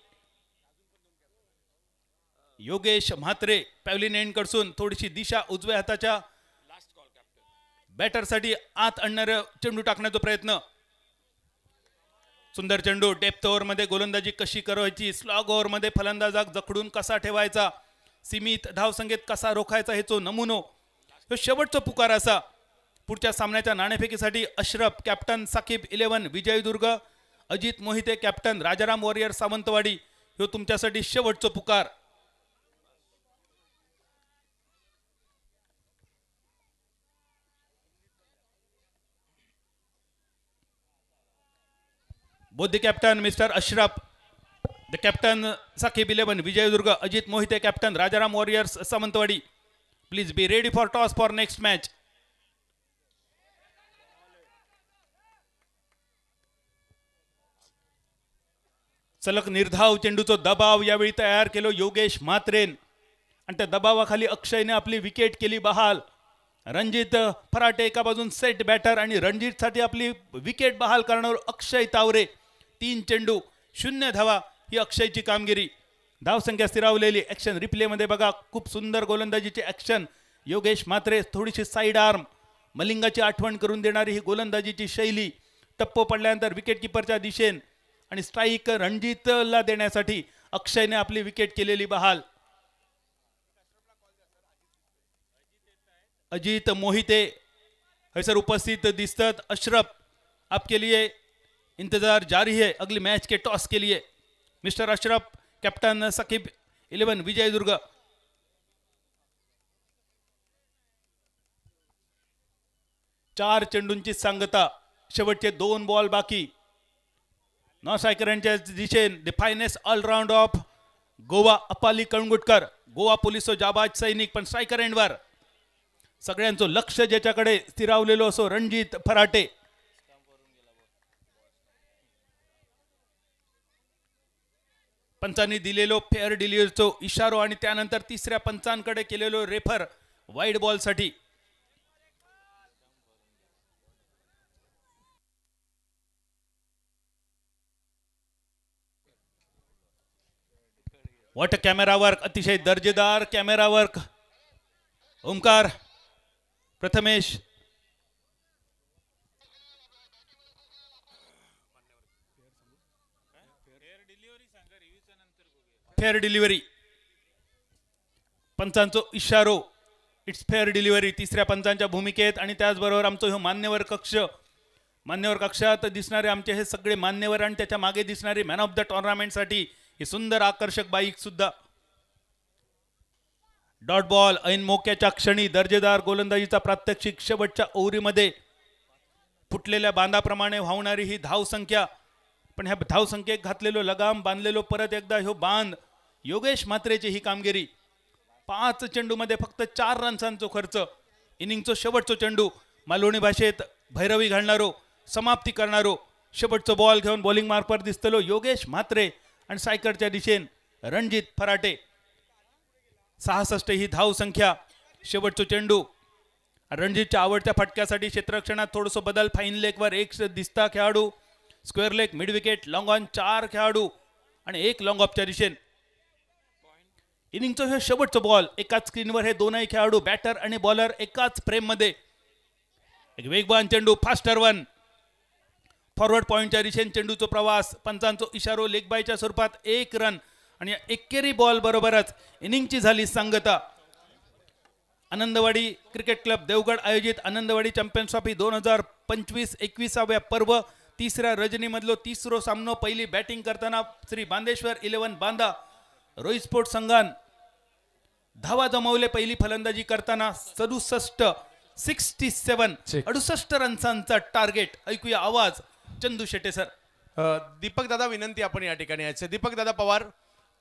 [SPEAKER 2] योगेश म्हात्रे पॅव्हलिन एंड कडसून थोडीशी दिशा उजव्या हाताच्या बॅटरसाठी आत आणणारे चेंडू टाकण्याचा प्रयत्न. सुंदर चेंडू. डेप्थ ओव्हर मध्ये गोलंदाजी कशी करायची, स्लॉग ओव्हर मध्ये फलंदाजाक जखडून कसा ठेवायचा, सीमित धावसंख्येत कसा रोखायचा हेचो नमुनो. तो शेवटचा पुकार असा. पुढच्या सामन्याच्या नाणेफेकीसाठी Ashraf captain Saqib 11 Vijaydurg, Ajit Mohite captain Rajaram warrior Sawantwadi. ह्यो तुमच्यासाठी शेवटचा पुकार. Both the captain, Mr. Ashraf, the captain Sakib 11 Vijayadurga, Ajit Mohite captain Rajaram Warriors Samantwadi. Please be ready for toss for next match. सलग निर्धाव चेंडूचो दबाव यावेळी तयार केलो योगेश म्हात्रेन आणि त्या दबावाखाली अक्षयने आपली विकेट केली बहाल. रणजित फराटे एका बाजून सेट बॅटर आणि रणजितसाठी आपली विकेट बहाल करणार अक्षय तावरे. 3 चेंडू 0 धावा ही अक्षयची कामगिरी. धावसंख्या स्थिरावलेली. ॲक्शन रिप्लेमध्ये बघा, खूप सुंदर गोलंदाजीची ॲक्शन. योगेश म्हात्रे थोडीशी साईड आर्म, मलिंगाची आठवण करून देणारी ही गोलंदाजीची शैली. टप्पो पडल्यानंतर विकेट किपरच्या दिशेन आणि स्ट्राईक रणजितला देण्यासाठी अक्षयने आपली विकेट केलेली बहाल. अजित मोहिते हैसर उपस्थित दिसतात. अशरफ, आपके लिए इंतजार जारी है अगली मैच के टॉस के लिए. Mister Ashraf, captain Saqib 11 Vijaydurg. चार चेंडूंची सांगता, शेवटचे 2 बॉल बाकी. नॉन स्ट्रायकरांच्या दिशेन the finest allround of Goa Apali Kalangutkar. Goa पोलिसो जाबाज सैनिक, पण स्ट्रायकर एंडवर सगळ्यांचं लक्ष ज्याच्याकडे स्थिरावलेलो असो रणजित फराटे. पंचांनी दिलेलो फेअर डिलिव्हरीचो इशारो आणि त्यानंतर तिसऱ्या पंचांकडे केलेलो रेफर वाईड बॉलसाठी. व्हॉट कॅमेरा वर्क, अतिशय दर्जेदार camera work. Omkar, Prathamesh, fair delivery. पंचांचो इशारो, इट्स फेअर डिलिव्हरी तिसऱ्या पंचांच्या भूमिकेत. आणि त्याचबरोबर आमचं हे मान्यवर कक्ष, मान्यवर कक्षात दिसणारे आमचे हे सगळे मान्यवर आणि त्याच्या मागे दिसणारी मॅन ऑफ द टुर्नामेंटसाठी ही सुंदर आकर्षक बाईक सुद्धा. डॉट बॉल ऐन मोक्याच्या क्षणी दर्जेदार गोलंदाजीचा प्रात्यक्षिक. शेवटच्या ओव्हरीमध्ये फुटलेल्या बांधाप्रमाणे वाहणारी ही धावसंख्या, पण ह्या धावसंख्येत घातलेलो लगाम, बांधलेलो परत एकदा ह्यो बांध. योगेश म्हात्रेची ही कामगिरी. 5 चेंडूमध्ये फक्त 4 रन्सांचो खर्च. इनिंगचो शेवटचो चेंडू, मालवणी भाषेत भैरवी घालणारो, समाप्ती करणारो. शेवटचो बॉल घेऊन बॉलिंग मार्फत दिसतलो योगेश म्हात्रे आणि सायकरच्या दिशेन रणजित फराटे. 66 ही धाव संख्या. शेवटचो चेंडू रणजितच्या आवडत्या फटक्यासाठी क्षेत्ररक्षणात थोडंसं बदल. फाईन लेगवर 1 दिसता खेळाडू, square leg, mid wicket, long on 4 खेळाडू आणि 1 लॉंग ऑफच्या दिशेन. इनिंगचा हे शेवटचा बॉल. एकाच स्क्रीनवर हे दोनही खेळाडू, बॅटर आणि बॉलर एकाच फ्रेममध्ये. एक वेगवान चेंडू, फास्टर वन, फॉरवर्ड पॉइंटच्या दिशेने चेंडूचा प्रवास. पंचांचो इशारो लेग बायच्या स्वरूपात 1 रन आणि एकेरी बॉल बरोबरच इनिंगची झाली सांगता. आनंदवाडी क्रिकेट क्लब देवगड आयोजित आनंदवाडी चॅम्पियन्स ट्रॉफी 2025-21व्या पर्व तिसऱ्या रजनीमधलो तिसरो सामनो. पहिली बॅटिंग करताना श्री बांदेश्वर 11 बांदा रोहित स्पोर्ट संघान धावा जमवले. पहिली फलंदाजी करताना 68 रन्सांचा टार्गेट. ऐकूया आवाज चंदू शेटे सर.
[SPEAKER 1] दीपक दादा, विनंती आपण या ठिकाणी यायचं. दीपक दादा पवार,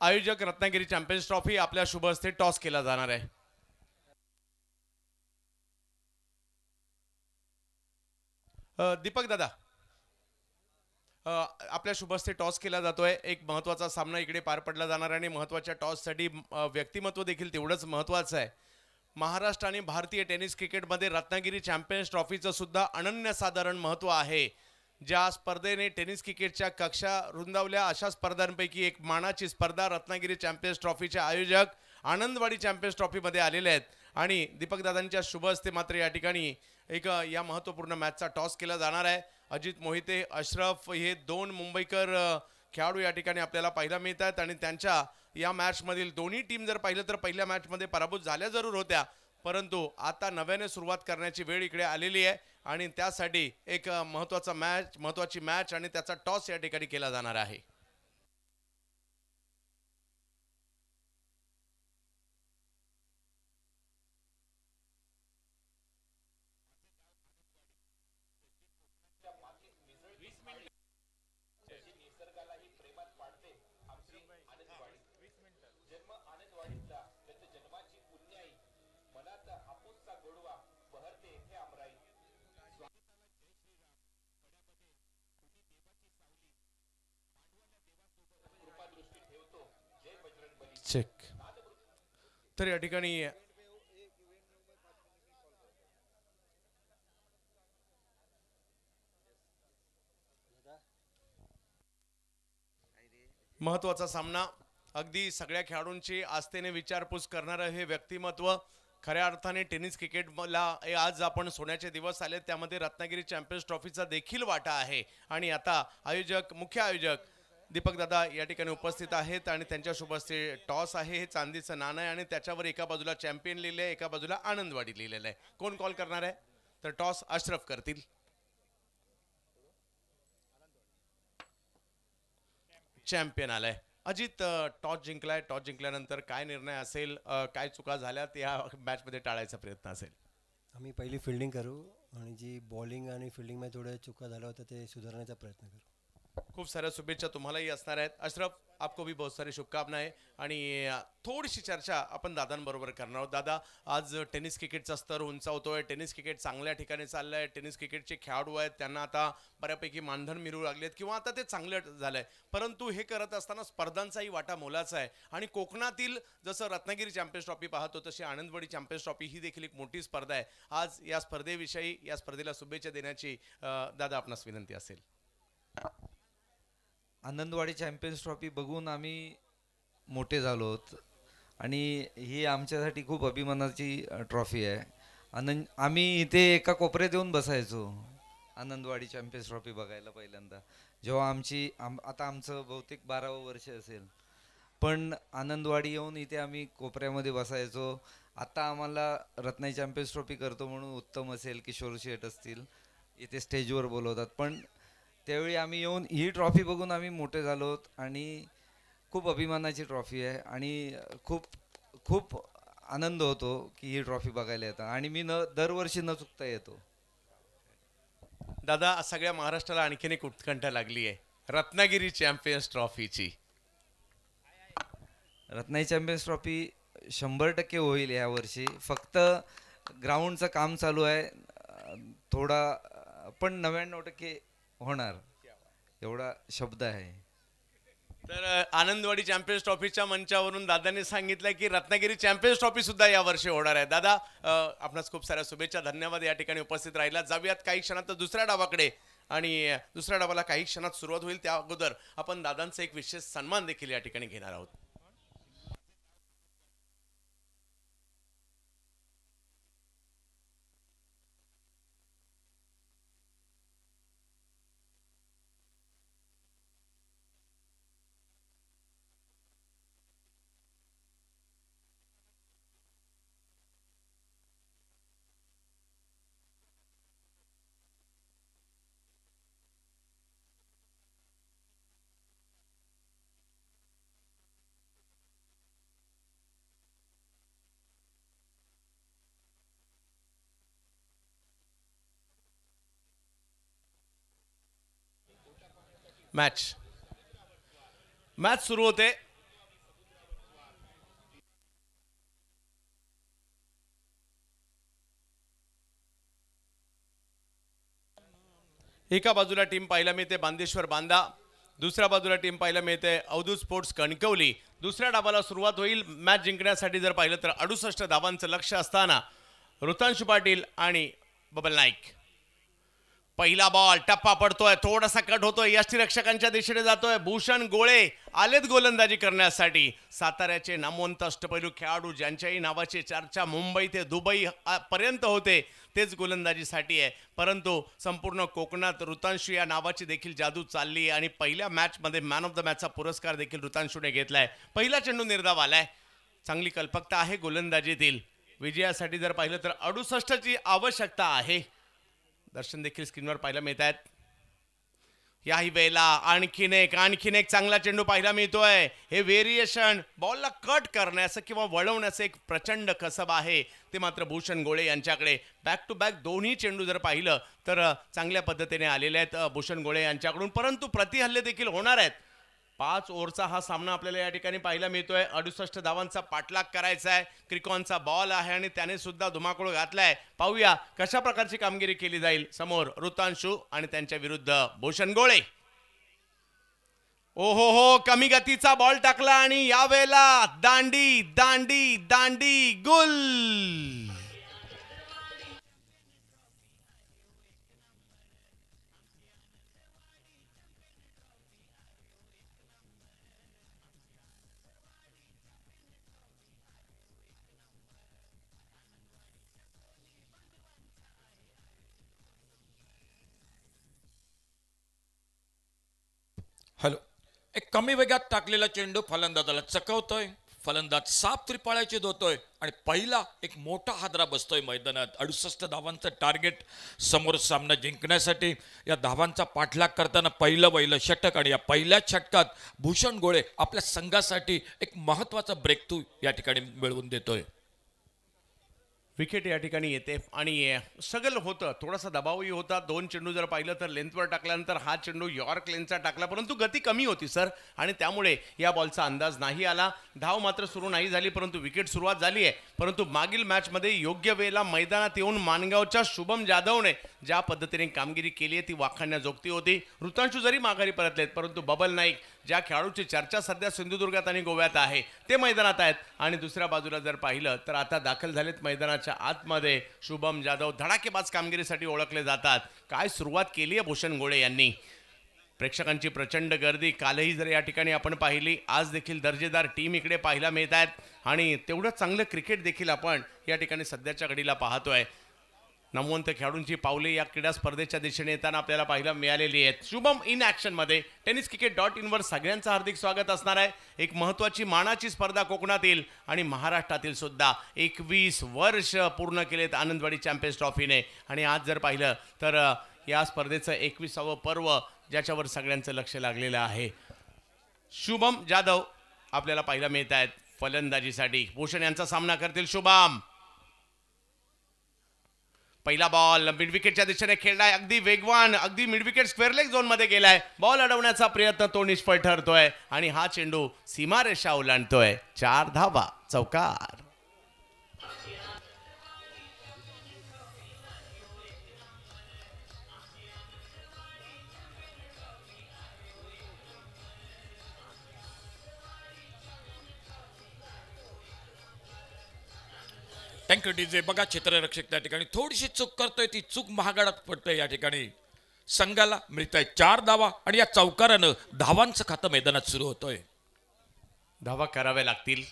[SPEAKER 1] आयोजक रत्नागिरी चॅम्पियन्स ट्रॉफी, आपल्या शुभ हस्ते टॉस केला जाणार आहे. दीपक दादा, आपल्या शुभ हस्ते टॉस केला जातोय. एक महत्त्वाचा सामना इकडे पार पडला जाणार आहे आणि महत्त्वाच्या टॉससाठी व्यक्तिमत्व देखील तेवढंच महत्त्वाचं आहे. महाराष्ट्र आणि भारतीय टेनिस क्रिकेटमध्ये रत्नागिरी चॅम्पियन्स ट्रॉफीचं सुद्धा अनन्यसाधारण महत्त्व आहे. ज्या स्पर्धेने टेनिस क्रिकेटच्या कक्षा रुंदावल्या अशा स्पर्धांपैकी एक मानाची स्पर्धा रत्नागिरी चॅम्पियन्स ट्रॉफीचे आयोजक आनंदवाडी चॅम्पियन्स ट्रॉफीमध्ये आलेले आहेत. आणि दीपकदादांच्या शुभ हस्ते मात्र या ठिकाणी एक या महत्त्वपूर्ण मॅचचा टॉस केला जाणार आहे. अजित मोहिते, अशरफ हे 2 मुंबईकर खेळाडू या ठिकाणी आपल्याला पाहायला मिळतात आणि त्यांच्या या मॅचमधील दोन्ही टीम जर पाहिलं तर पहिल्या मॅचमध्ये पराभूत झाल्या जरूर होत्या, परंतु आता नव्याने सुरुवात करण्याची वेळ इकडे आलेली आहे आणि त्यासाठी एक महत्त्वाची मॅच आणि त्याचा टॉस या ठिकाणी केला जाणार आहे. चेक. तर या ठिकाणी महत्वाचा सामना, अगदी सगळ्या खेळाडूंची आस्थेने विचारपूस करणारं हे व्यक्तिमत्व. खऱ्या अर्थाने टेनिस क्रिकेटला आज आपण सोन्याचे दिवस आले, त्यामध्ये रत्नागिरी चॅम्पियन्स ट्रॉफीचा देखील वाटा आहे. आणि आता आयोजक, मुख्य आयोजक दीपक दादा या ठिकाणी उपस्थित आहेत आणि त्यांच्या शुभ हस्ते टॉस आहे. हे चांदीचं नाणं आहे आणि त्याच्यावर एका बाजूला चॅम्पियन लिहिलं आहे, एका बाजूला आनंदवाडी लिहिलेलं आहे. कोण कॉल करणार आहे? तर टॉस अशरफ करतील. चॅम्पियन आलाय अजित. टॉस जिंकलाय. टॉस जिंकल्यानंतर काय निर्णय असेल, काय चुका झाल्यात या मॅचमध्ये टाळायचा प्रयत्न असेल?
[SPEAKER 4] आम्ही पहिली फिल्डिंग करू आणि जी बॉलिंग आणि फिल्डिंगमध्ये थोड्या चुका झाल्या होत्या ते सुधारण्याचा प्रयत्न करू.
[SPEAKER 1] खूप साऱ्या शुभेच्छा तुम्हालाही असणार आहेत. अशरफ, आपको भी बहुत सारी शुभकामनाएं. आणि थोडीशी चर्चा आपण दादांबरोबर करणार आहोत. दादा, आज टेनिस क्रिकेटचा स्तर उंचावतोय, टेनिस क्रिकेट चांगल्या ठिकाणी चाललंय, टेनिस क्रिकेटचे खेळाडू आहेत, त्यांना आता बऱ्यापैकी मानधन मिळू लागलेत किंवा आता ते चांगलं झालंय. परंतु हे करत असताना स्पर्धांचाही वाटा मोलाचा आहे. आणि कोकणातील जसं रत्नागिरी चॅम्पियन्स ट्रॉफी पाहतो तशी आनंदवाडी चॅम्पियन्स ट्रॉफी ही देखील एक मोठी स्पर्धा आहे. आज या स्पर्धेविषयी, या स्पर्धेला शुभेच्छा देण्याची दादा आपणास विनंती असेल.
[SPEAKER 5] आनंदवाडी चॅम्पियन्स ट्रॉफी बघून आम्ही मोठे झालो आहोत आणि ही आमच्यासाठी खूप अभिमानाची ट्रॉफी आहे. आम्ही इथे एका कोपऱ्यात येऊन बसायचो आनंदवाडी चॅम्पियन्स ट्रॉफी बघायला पहिल्यांदा, जेव्हा आता आमचं बहुतेक 12वं वर्ष असेल. पण आनंदवाडी येऊन इथे आम्ही कोपऱ्यामध्ये बसायचो. आता आम्हाला रत्नागिरी चॅम्पियन्स ट्रॉफी करतो म्हणून उत्तम असेल, किशोर शेठ असतील, इथे स्टेजवर बोलवतात. पण त्यावेळी आम्ही येऊन ही ट्रॉफी बघून आम्ही मोठे झालो आहोत आणि खूप अभिमानाची ट्रॉफी आहे आणि खूप खूप आनंद होतो की ही ट्रॉफी बघायला येतात आणि मी दरवर्षी न चुकता येतो.
[SPEAKER 1] दादा, सगळ्या महाराष्ट्राला आणखीन एक उत्कंठा लागली आहे रत्नागिरी चॅम्पियन्स ट्रॉफीची.
[SPEAKER 5] रत्नागिरी चॅम्पियन्स ट्रॉफी 100% होईल यावर्षी. फक्त ग्राउंडचं काम चालू आहे थोडा, पण 99% होणार एवढा शब्द आहे.
[SPEAKER 1] तर आनंदवाडी चॅम्पियन्स ट्रॉफीच्या मंचावरून दादांनी सांगितलं की रत्नागिरी चॅम्पियन्स ट्रॉफी सुद्धा यावर्षी होणार आहे. दादा, आपणास खूप साऱ्या शुभेच्छा, धन्यवाद या ठिकाणी उपस्थित राहिला. जाऊयात काही क्षणात दुसऱ्या डावाकडे आणि दुसऱ्या डावाला काही क्षणात सुरुवात होईल. त्या अगोदर आपण दादांचा एक विशेष सन्मान देखील या ठिकाणी घेणार आहोत. मॅच सुरू होते. एका बाजूला टीम पाहायला मिळते बांदेश्वर बांदा, दुसऱ्या बाजूला टीम पाहायला मिळते अवधूत स्पोर्ट्स कणकवली. दुसऱ्या डावाला सुरुवात होईल. मॅच जिंकण्यासाठी जर पाहिलं तर 68 धावांचं लक्ष्य असताना ऋतांशु पाटील आणि बबल नाईक. पहिला बॉल टप्पा पडतोय, थोडासा कट होतोय, यष्टीरक्षकांच्या दिशेने जातोय. भूषण गोळे आलेत गोलंदाजी करण्यासाठी. साताऱ्याचे नामवंत अष्टपैलू खेळाडू ज्यांच्याही नावाची चर्चा मुंबई ते दुबई पर्यंत होते, तेच गोलंदाजीसाठी आहे. परंतु संपूर्ण कोकणात ऋतांशु या नावाची देखील जादू चालली आणि पहिल्या मॅचमध्ये मॅन ऑफ द मॅचचा पुरस्कार देखील ऋतांशुने घेतलाय. पहिला चेंडू निर्धाव आलाय. चांगली कल्पकता आहे गोलंदाजीतील. विजयासाठी जर पाहिलं तर 68ची आवश्यकता आहे. दर्शन देखील स्क्रीनवर पाहायला मिळत आहेत. याही वेळेला आणखीन एक चांगला चेंडू पाहायला मिळतोय. हे व्हेरिएशन बॉलला कट करण्याचं किंवा वळवण्याचं एक प्रचंड कसब आहे, ते मात्र भूषण गोळे यांच्याकडे. बॅक टू बॅक दोन्ही चेंडू जर पाहिलं तर चांगल्या पद्धतीने आलेले आहेत भूषण गोळे यांच्याकडून. परंतु प्रतिहल्ले देखील होणार आहेत. 5 ओव्हरचा हा सामना आपल्याला या ठिकाणी पाहायला मिळतोय. 68 धावांचा पाठलाग करायचा आहे. क्रिकॉनचा बॉल आहे आणि त्याने सुद्धा धुमाकूळ घातलाय. पाहूया कशा प्रकारची कामगिरी केली जाईल. समोर ऋतांशु आणि त्यांच्या विरुद्ध भूषण गोळे. ओहो हो, कमी गतीचा बॉल टाकला आणि यावेळेला दांडी दांडी दांडी गुल.
[SPEAKER 3] हॅलो, एक कमी वेगात टाकलेला चेंडू फलंदाजाला चकवतोय. फलंदाज साफ त्रिपाळ्याची धोतोय आणि पहिला एक मोठा हादरा बसतोय मैदानात. 68 धावांचं टार्गेट समोर सामना जिंकण्यासाठी. या धावांचा पाठलाग करताना पहिलं षटक आणि या पहिल्याच षटकात भूषण गोळे आपल्या संघासाठी एक महत्त्वाचा ब्रेक थ्रू या ठिकाणी मिळवून देतोय.
[SPEAKER 1] विकेट या ठिकाणी येते आणि सगळं होतं, थोडासा दबावही होता. 2 चेंडू जर पाहिलं तर लेंथवर टाकल्यानंतर हा चेंडू यॉर्क लेनचा टाकला, परंतु गती कमी होती सर आणि त्यामुळे या बॉलचा अंदाज नाही आला. धाव मात्र सुरू नाही झाली, परंतु विकेट सुरुवात झाली आहे. परंतु मागील मॅचमध्ये योग्य वेळेला मैदानात येऊन माणगावच्या शुभम जाधवने ज्या पद्धतीने कामगिरी केली आहे ती वाखाणण्याजोगती होती. ऋतांशू जरी माघारी परतलेत, परंतु बबल नाईक ज्या खेळाडूची चर्चा सध्या सिंधुदुर्गात आणि गोव्यात आहे ते मैदानात आहेत. आणि दुसऱ्या बाजूला जर पाहिलं तर आता दाखल झालेत मैदानाच्या आतमध्ये शुभम जाधव. धडाकेबाज कामगिरीसाठी ओळखले जातात. काय सुरुवात केली आहे भूषण गोळे यांनी. प्रेक्षकांची प्रचंड गर्दी कालही जर या ठिकाणी आपण पाहिली, आज देखील दर्जेदार टीम इकडे पाहायला मिळत आहेत आणि तेवढं चांगलं क्रिकेट देखील आपण या ठिकाणी सध्याच्या घडीला पाहतोय. नामवंत खेळाडूंची पावले या क्रीडा स्पर्धेच्या दिशेने येताना आपल्याला पाहायला मिळालेली आहेत. शुभम इन ॲक्शनमध्ये tenniscricket.in वर सगळ्यांचं हार्दिक स्वागत असणार आहे. एक महत्त्वाची मानाची स्पर्धा कोकणातील आणि महाराष्ट्रातील सुद्धा 21 वर्ष पूर्ण केलेत आनंदवाडी चॅम्पियन्स ट्रॉफीने. आणि आज जर पाहिलं तर या स्पर्धेचं 21वे पर्व ज्याच्यावर सगळ्यांचं लक्ष लागलेलं आहे. शुभम जाधव आपल्याला पाहायला मिळत आहेत फलंदाजीसाठी. भूषण यांचा सामना करतील शुभम. पहिला बॉल मिड विकेटच्या दिशेने खेळलाय, अगदी वेगवान, अगदी mid wicket square leg zone मध्ये गेलाय. बॉल अडवण्याचा प्रयत्न तो निष्फळ ठरतोय आणि हा चेंडू सीमारेषा ओलांडतोय. 4 धावा, चौकार.
[SPEAKER 3] Thank you DJ. बघा क्षेत्ररक्षक त्या ठिकाणी थोडीशी चूक करतोय, ती चूक महागडात पडतोय. या ठिकाणी संघाला मिळत आहे 4 धावा आणि या चौकारानं धावांचं खातं मैदानात सुरू होतोय.
[SPEAKER 1] धावा कराव्या लागतील.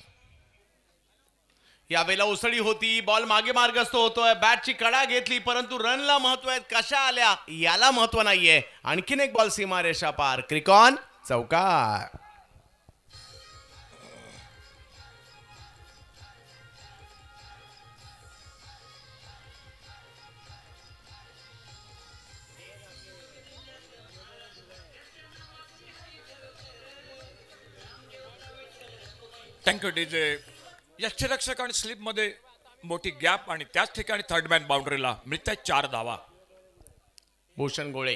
[SPEAKER 1] यावेळेला उसळी होती, बॉल मागे मार्गस्थ होतोय, बॅटची कडा घेतली, परंतु रनला महत्व आहे, कशा आल्या याला महत्व नाहीये. आणखीन एक बॉल सीमारेषा पार, क्रिकॉन, चौकार.
[SPEAKER 3] Thank you DJ. यष्टिरक्षक आणि स्लिपमध्ये मोठी गॅप आणि त्याच ठिकाणी थर्ड मॅन बाउंड्रीला मिळत आहेत 4 धावा.
[SPEAKER 1] भूषण गोळे.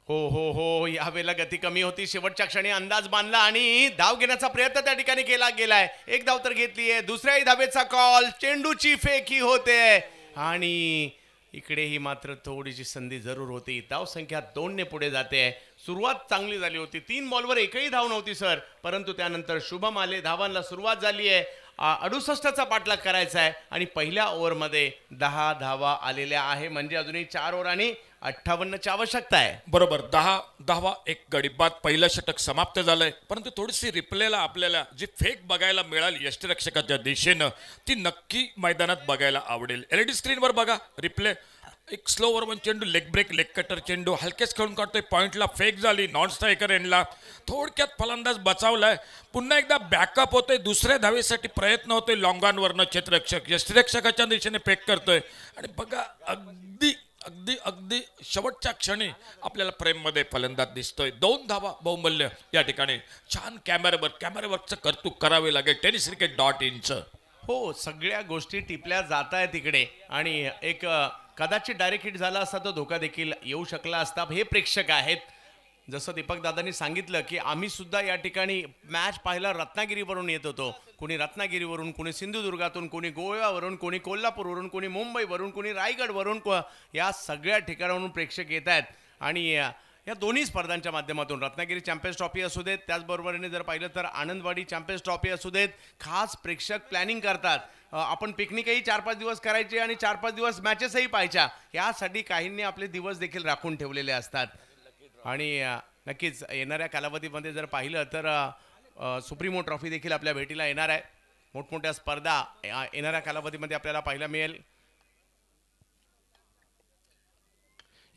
[SPEAKER 1] हो यावेळेला गती कमी होती, शेवटच्या क्षणी अंदाज बांधला आणि धाव घेण्याचा प्रयत्न त्या ठिकाणी केला गेलाय. एक धाव तर घेतलीये, दुसऱ्याही धावेचा कॉल, चेंडूची फेकी होते आणि इकडेही मात्र थोडीशी संधी जरूर होती. धाव संख्या 2 ने पुढे जाते. सुरुवात चांगली झाली होती, 3 बॉलवर एकही धाव नव्हती सर, परंतु त्यानंतर शुभम आले, धावांना सुरुवात झाली आहे. 68चा पाठलाग करायचा आहे आणि पहिल्या ओव्हरमध्ये 10 धावा आलेल्या आहे, म्हणजे अजूनही 4 ओव्हर आणि 58ची आवश्यकता आहे.
[SPEAKER 3] बरोबर, 10 धावा, एक गडी बाद. पहिलं षटक समाप्त झालंय, परंतु थोडीशी रिप्लेला आपल्याला जी फेक बघायला मिळाली यष्टिरक्षकाच्या दिशेनं ती नक्की मैदानात बघायला आवडेल. LED स्क्रीनवर बघा रिप्ले. एक स्लो ओव्हर वन चेंडू, लेग ब्रेक, लेग कटर चेंडू हलकेच खेळून काढतोय. पॉइंटला फेक झाली, नॉन स्ट्रायकर एंडला. थोडक्यात फलंदाज बचावलाय. पुन्हा एकदा बॅकअप होतोय, दुसऱ्या धावेसाठी प्रयत्न होतोय. लॉंगॉनवरनं क्षेत्ररक्षक यष्टिरक्षकाच्या दिशेने फेक करतोय आणि बघा अगदी अगदी अगदी शेवटच्या क्षणी आपल्याला फ्रेममध्ये फलंदाज दिसतोय. 2 धावा बहुमूल्य या ठिकाणी. छान कॅमेरावर्कचं कौतुक करावे लागेल tenniscricket.in.
[SPEAKER 1] हो, सगळ्या गोष्टी टिपल्या जात आहेत तिकडे आणि एक कदाचित डायरेक्ट हिट झाला असता तर धोका देखील येऊ शकला असता. हे प्रेक्षक आहेत. जसं दीपक दादांनी सांगितलं की आम्ही सुद्धा या ठिकाणी मॅच पाहायला रत्नागिरीवरून येत होतो. कोणी रत्नागिरीवरून, कोणी सिंधुदुर्गातून, कोणी गोव्यावरून, कोणी कोल्हापूरवरून, कोणी मुंबईवरून, कोणी रायगडवरून, या सगळ्या ठिकाणावरून प्रेक्षक येत आहेत आणि या दोन्ही स्पर्धांच्या माध्यमातून रत्नागिरी चॅम्पियन्स ट्रॉफी असू देत, त्याचबरोबरीने जर पाहिलं तर आनंदवाडी चॅम्पियन्स ट्रॉफी असू देत, खास प्रेक्षक प्लॅनिंग करतात. आपण पिकनिकही 4-5 दिवस करायची आणि 4-5 दिवस मॅचेसही पाहायच्या. यासाठी काहींनी आपले दिवस देखील राखून ठेवलेले असतात. आणि नक्कीच येणाऱ्या कालावधीमध्ये जर पाहिलं तर सुप्रीमो ट्रॉफी देखील आपल्या भेटीला येणार आहे. मोठमोठ्या स्पर्धा येणाऱ्या कालावधीमध्ये आपल्याला पाहायला मिळेल.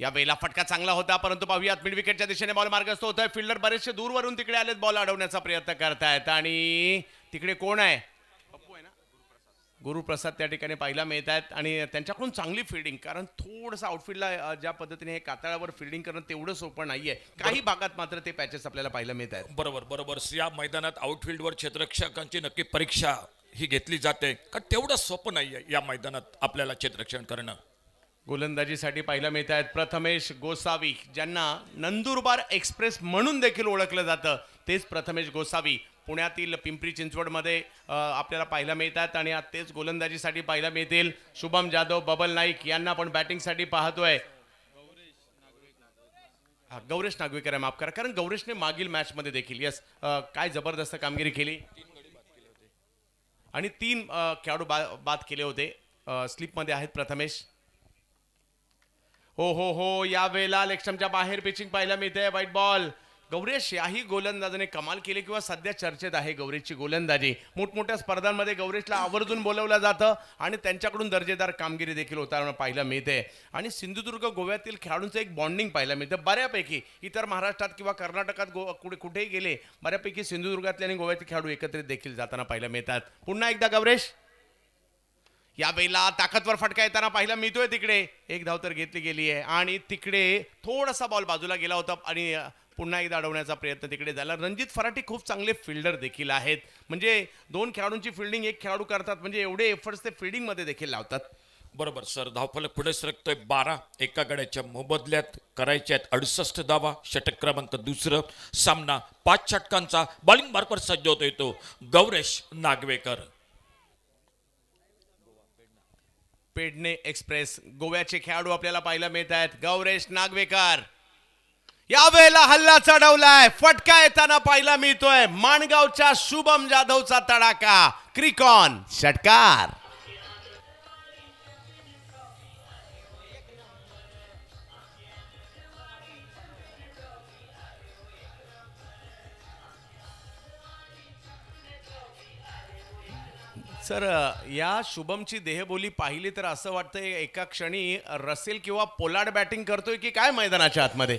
[SPEAKER 1] या वेळेला फटका चांगला होता, परंतु पाहूयात मिड विकेटच्या दिशेने बॉल मार्गस्थ होतोय. फिल्डर बरेचसे दूरवरून तिकडे आलेत, बॉल अडवण्याचा प्रयत्न करतायत. आणि तिकडे कोण आहे? गुरुप्रसाद त्या ठिकाणी पाहायला मिळत आहेत. आणि त्यांच्याकडून चांगली फिल्डिंग, कारण थोडंसं आउटफील्डला ज्या पद्धतीने हे कातळावर फिल्डिंग करणं तेवढं सोपं नाहीये. काही भागात मात्र ते पॅचेस आपल्याला पाहायला मिळत आहेत.
[SPEAKER 3] बरोबर बरोबर. या मैदानात आउटफील्डवर क्षेत्ररक्षकांची नक्की परीक्षा ही घेतली जाते, कारण तेवढं सोपं नाहीये या मैदानात आपल्याला क्षेत्ररक्षण करणं.
[SPEAKER 1] गोलंदाजीसाठी पाहायला मिळत आहेत प्रथमेश गोसावी, ज्यांना नंदुरबार एक्सप्रेस म्हणून देखील ओळखलं जातं. तेच प्रथमेश गोसावी पुण्यातील पिंपरी चिंचवडमध्ये आपल्याला पाहायला मिळतात. आणि तेच गोलंदाजीसाठी पाहायला मिळतील. शुभम जाधव, बबल नाईक यांना पण बॅटिंगसाठी पाहतोय. गौरेश नागवेकर आहे, माफ करा, कारण गौरेशने मागील मॅचमध्ये देखील काय जबरदस्त कामगिरी केली आणि 3 खेळाडू बाद केले होते. स्लिपमध्ये आहेत प्रथमेश. हो या वेळेला लेगस्टम्पच्या बाहेर पिचिंग पाहायला मिळते. White ball. गौरेश याही गोलंदाजाने कमाल केली किंवा सध्या चर्चेत आहे गौरेशची गोलंदाजी. मोठमोठ्या स्पर्धांमध्ये गौरेशला आवर्जून बोलवलं जातं आणि त्यांच्याकडून दर्जेदार कामगिरी देखील होताना पाहायला मिळते. आणि सिंधुदुर्ग गोव्यातील खेळाडूंचं एक बॉन्डिंग पाहायला मिळतं बऱ्यापैकी. इतर महाराष्ट्रात किंवा कर्नाटकात कुठेही गेले, बऱ्यापैकी सिंधुदुर्गातले आणि गोव्यातील खेळाडू एकत्रित देखील जाताना पाहायला मिळतात. पुन्हा एकदा गौरेश. या वेळेला ताकदवर फटका येताना पाहायला मिळतोय. तिकडे एक धाव तर घेतली गेली आहे आणि तिकडे थोडासा बॉल बाजूला गेला होता आणि पुन्हा एकदा अडवण्याचा प्रयत्न तिकडे झाला. रणजित फराटी खूप चांगले फिल्डर देखील आहेत. म्हणजे 2 खेळाडूंची फिल्डिंग एक खेळाडू करतात, म्हणजे एवढे एफर्ट्स ते फिल्डिंगमध्ये देखील लावतात.
[SPEAKER 3] बरोबर सर. धावफलक पुढे सरकतोय 12. एका गड्याच्या मोबदल्यात करायचे आहेत 68 धावा. षटक क्रमांक 2. सामना 5 षटकांचा. बॉलिंग मार्कवर सज्ज होतोय तो गौरेश नागवेकर.
[SPEAKER 1] पेडणे एक्सप्रेस गोव्याचे खेळाडू आपल्याला पाहायला मिळत आहेत. गौरेश नागवेकर या वेळेला हल्ला चढवलाय. फटका येताना पाहायला मिळतोय. माणगावच्या शुभम जाधवचा तडाखा. क्रिकॉन षटकार. सर, या शुभमची देहबोली पाहिली तर असं वाटतंय एका क्षणी रसेल किंवा पोलार्ड बॅटिंग करतोय की काय मैदानाच्या आतमध्ये.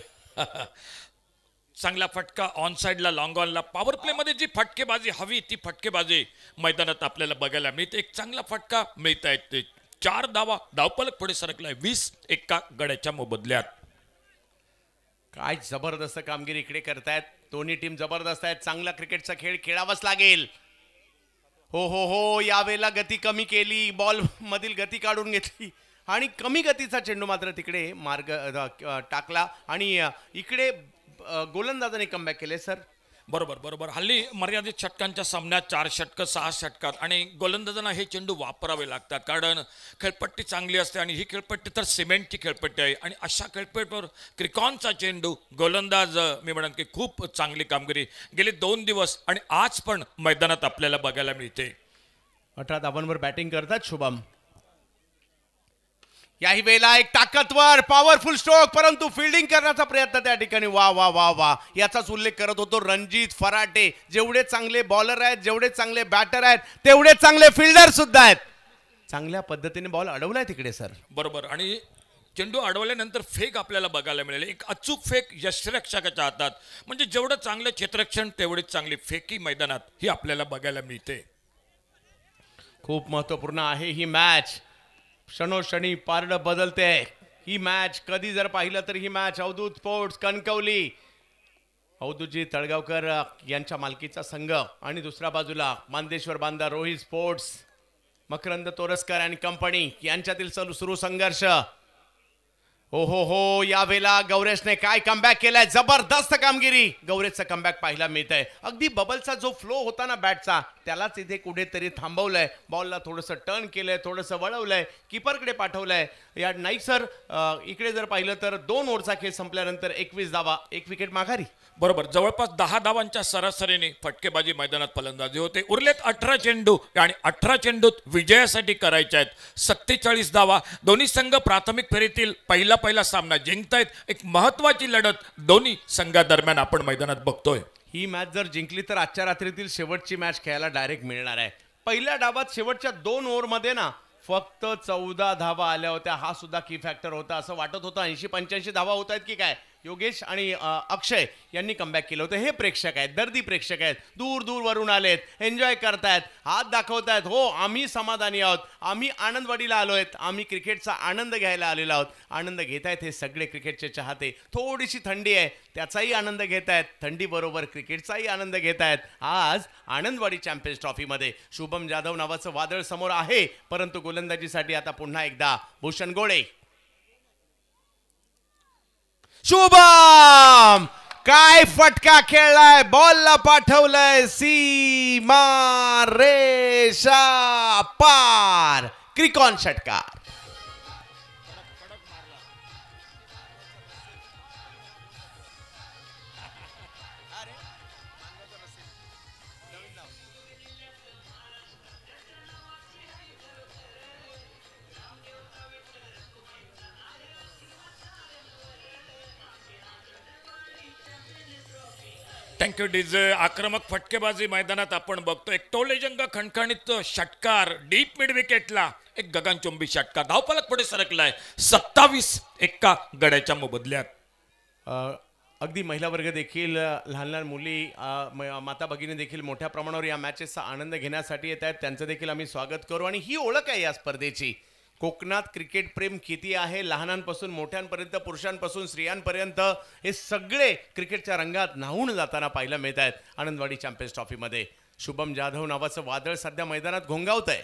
[SPEAKER 3] चांगला फटका ऑन साइडला, लॉंग ऑनला. पॉवर प्ले मध्ये जी फटकेबाजी हवी ती फटकेबाजी मैदानात आपल्याला बघायला मिळते. एक चांगला फटका मिळत आहे. ते 4 धावा. धावफलक पुढे सरकलाय 20 एका गड्याच्या मोबदल्यात.
[SPEAKER 1] काय जबरदस्त कामगिरी इकडे करतायत. दोन्ही टीम जबरदस्त आहेत. चांगला क्रिकेटचा खेळ खेळावाच लागेल. हो यावेळेला गती कमी केली. बॉल मधील गती काढून घेतली आणि कमी गतीचा चेंडू मात्र तिकडे मार्ग टाकला आणि इकडे गोलंदाजाने कमबॅक केले. सर
[SPEAKER 3] बरोबर बरोबर. हल्ली मर्यादित षटकांच्या सामन्यात 4 षटकं 6 षटकात आणि गोलंदाजांना हे चेंडू वापरावे लागतात, कारण खेळपट्टी चांगली असते आणि ही खेळपट्टी तर सिमेंटची खेळपट्टी आहे. आणि अशा खेळपट्टीवर क्रिकॉनचा चेंडू गोलंदाज मी म्हणेन की खूप चांगली कामगिरी गेले 2 दिवस आणि आज पण मैदानात आपल्याला बघायला मिळते.
[SPEAKER 1] 18 धावांवर बॅटिंग करतात शुभम. याही वेळेला एक ताकदवर पॉवरफुल स्ट्रोक, परंतु फिल्डिंग करण्याचा प्रयत्न त्या ठिकाणी. वा वा वा वा याचाच उल्लेख करत होतो. रणजित फराटे जेवढे चांगले बॉलर आहेत, जेवढे चांगले बॅटर आहेत, तेवढे चांगले फिल्डर सुद्धा आहेत. चांगल्या पद्धतीने बॉल अडवलाय तिकडे. सर
[SPEAKER 3] बरोबर. आणि चेंडू अडवल्यानंतर फेक आपल्याला बघायला मिळेल. एक अचूक फेक यष्टिरक्षकाच्या हातात. म्हणजे जेवढं चांगलं क्षेत्ररक्षण तेवढीच चांगली फेकी मैदानात ही आपल्याला बघायला मिळते.
[SPEAKER 1] खूप महत्वपूर्ण आहे ही मॅच. क्षणोक्षणी पारड बदलते ही मॅच. कधी जर पाहिलं तर ही मॅच अवधूत स्पोर्ट्स कणकवली, अवधूतजी तळगावकर यांच्या मालकीचा संघ आणि दुसऱ्या बाजूला मानदेश्वर बांधा रोहित स्पोर्ट्स, मकरंद तोरसकर आणि कंपनी यांच्यातील सुरू संघर्ष. हो यावेळेला गौरेशने काय कमबॅक केलाय, जबरदस्त कामगिरी गौरेशचं कमबॅक पाहायला मिळत आहे. अगदी बबलचा जो फ्लो होता ना बॅटचा त्यालाच इथे कुठेतरी थांबवलंय, बॉलला थोडंसं टर्न केलंय, थोडंसं वळवलंय, कीपरकडे पाठवलंय. या नाईक सर इकडे जर पाहिलं तर 2 ओव्हरचा खेळ संपल्यानंतर 21 धावा, 1 विकेट माघारी.
[SPEAKER 3] बरोबर, जवळपास 10 धावांच्या सरासरीने फटकेबाजी मैदानात फलंदाजी होते. उरलेत 18 चेंडू आणि 18 चेंडूत विजयासाठी करायचे आहेत 47 धावा. दोन्ही संघ प्राथमिक फेरीतील पहिला सामना जिंकतायत. एक महत्वाची लढत दोन्ही संघादरम्यान आपण मैदानात बघतोय.
[SPEAKER 1] ही मॅच जर जिंकली तर आजच्या रात्रीतील शेवटची मॅच खेळायला डायरेक्ट मिळणार आहे. पहिल्या डावात शेवटच्या 2 ओव्हरमध्ये ना फक्त 14 धावा आल्या होत्या. हा सुद्धा की फॅक्टर होता. असं वाटत होतं 80-85 धावा होत आहेत की काय. योगेश आणि अक्षय यांनी कमबॅक केलं होतं. हे प्रेक्षक आहेत, दर्दी प्रेक्षक आहेत, दूर दूरवरून आलेत, एन्जॉय करतायत, हात दाखवतायत. हो आम्ही समाधानी आहोत, आम्ही आनंदवाडीला आलो आहेत, आम्ही क्रिकेटचा आनंद घ्यायला आलेलो आहोत. आनंद घेत आहेत हे सगळे क्रिकेटचे चाहते. थोडीशी थंडी आहे त्याचाही आनंद घेत आहेत, थंडीबरोबर क्रिकेटचाही आनंद घेत आहेत. आज आनंदवाडी चॅम्पियन्स ट्रॉफीमध्ये शुभम जाधव नावाचं वादळ समोर आहे, परंतु गोलंदाजीसाठी आता पुन्हा एकदा भूषण गोळे. शुभम काय फटका खेळलाय, बॉलला पाठवलंय सीमा रेषा पार, क्रिकॉन षटकार.
[SPEAKER 3] Thank you DJ. आक्रमक फटकेबाजी मैदानात आपण बघतो. एक टोलेजंग खणखणीत षटकार डीप मिड विकेटला, एक गगनचुंबी षटकार. धावफलक पुढे सरकलाय 27 एका गड्याच्या मोबदल्यात.
[SPEAKER 1] अगदी महिला वर्ग देखील, लहान लहान मुली, माता भगिनी देखील मोठ्या प्रमाणावर या मॅचेसचा आनंद घेण्यासाठी येत आहेत. त्यांचं देखील आम्ही स्वागत करू. आणि ही ओळख आहे या स्पर्धेची. कोकणात क्रिकेट प्रेम किती आहे, लहानांपासून मोठ्यांपर्यंत, पुरुषांपासून स्त्रियांपर्यंत हे सगळे क्रिकेटच्या रंगात न्हावून जाताना पाहायला मिळत आहेत आनंदवाडी चॅम्पियन्स ट्रॉफीमध्ये. शुभम जाधव नावाचं वादळ सध्या मैदानात घोंगावत आहे.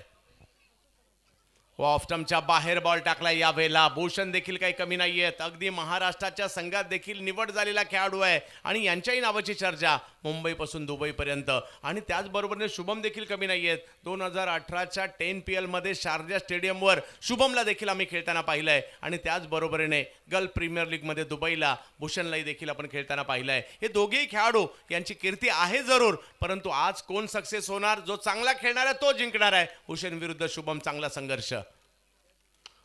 [SPEAKER 1] ऑफ स्टंपच्या बाहेर बॉल टाकला. या वेळेला भूषण देखील काही कमी नाही आहेत. अगदी महाराष्ट्राच्या संघात देखील निवड झालेला खेळाडू आहे आणि यांच्याही नावाची चर्चा मुंबईपासून दुबईपर्यंत. आणि त्याचबरोबरने शुभम देखील कमी नाही आहेत. 2018च्या 10 PL मध्ये शारजा स्टेडियमवर शुभमला देखील आम्ही खेळताना पाहिलं आहे. आणि त्याचबरोबरीने गल्फ प्रीमियर लीगमध्ये दुबईला भूषणलाही देखील आपण खेळताना पाहिलं आहे. हे दोघेही खेळाडू यांची कीर्ती आहे जरूर, परंतु आज कोण सक्सेस होणार, जो चांगला खेळणार आहे तो जिंकणार आहे. भूषण विरुद्ध शुभम, चांगला संघर्ष.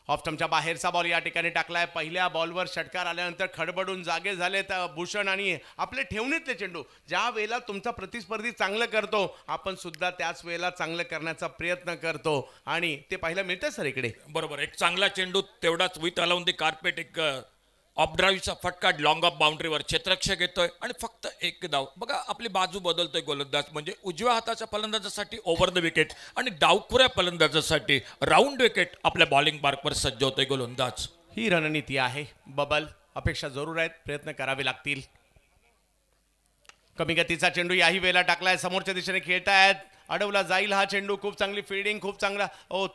[SPEAKER 1] ऑफ स्टंपच्या बाहेरचा बॉल या ठिकाणी टाकलाय. पहिल्या बॉलवर षटकार आल्यानंतर खडबडून जागे झालेत भूषण. आणि आपले ठेवणीतले चेंडू ज्या वेळेला तुमचा प्रतिस्पर्धी चांगलं करतो, आपण सुद्धा त्याच वेळेला चांगलं करण्याचा प्रयत्न करतो आणि ते पाहायला मिळतं सर इकडे.
[SPEAKER 3] बरोबर, एक चांगला चेंडू तेवढाच विथ अलाउन दी कार्पेट, एक ऑफ ड्राईव्हचा फटका लॉंग ऑफ बाउंड्रीवर क्षेत्ररक्षक येतोय आणि फक्त एक धाव. बघा आपली बाजू बदलतोय गोलंदाज, म्हणजे उजव्या हाताच्या फलंदाजासाठी ओव्हर द विकेट आणि डावखुऱ्या फलंदाजासाठी राऊंड विकेट आपल्या बॉलिंग मार्कवर सज्ज होतोय गोलंदाज.
[SPEAKER 1] ही रणनीती आहे. बबल, अपेक्षा जरूर आहेत, प्रयत्न करावे लागतील. कमी गतीचा चेंडू याही वेळेला टाकलाय. समोरच्या दिशेने खेळतायत, अडवला जाईल हा चेंडू. खूप चांगली फिल्डिंग, खूप चांगला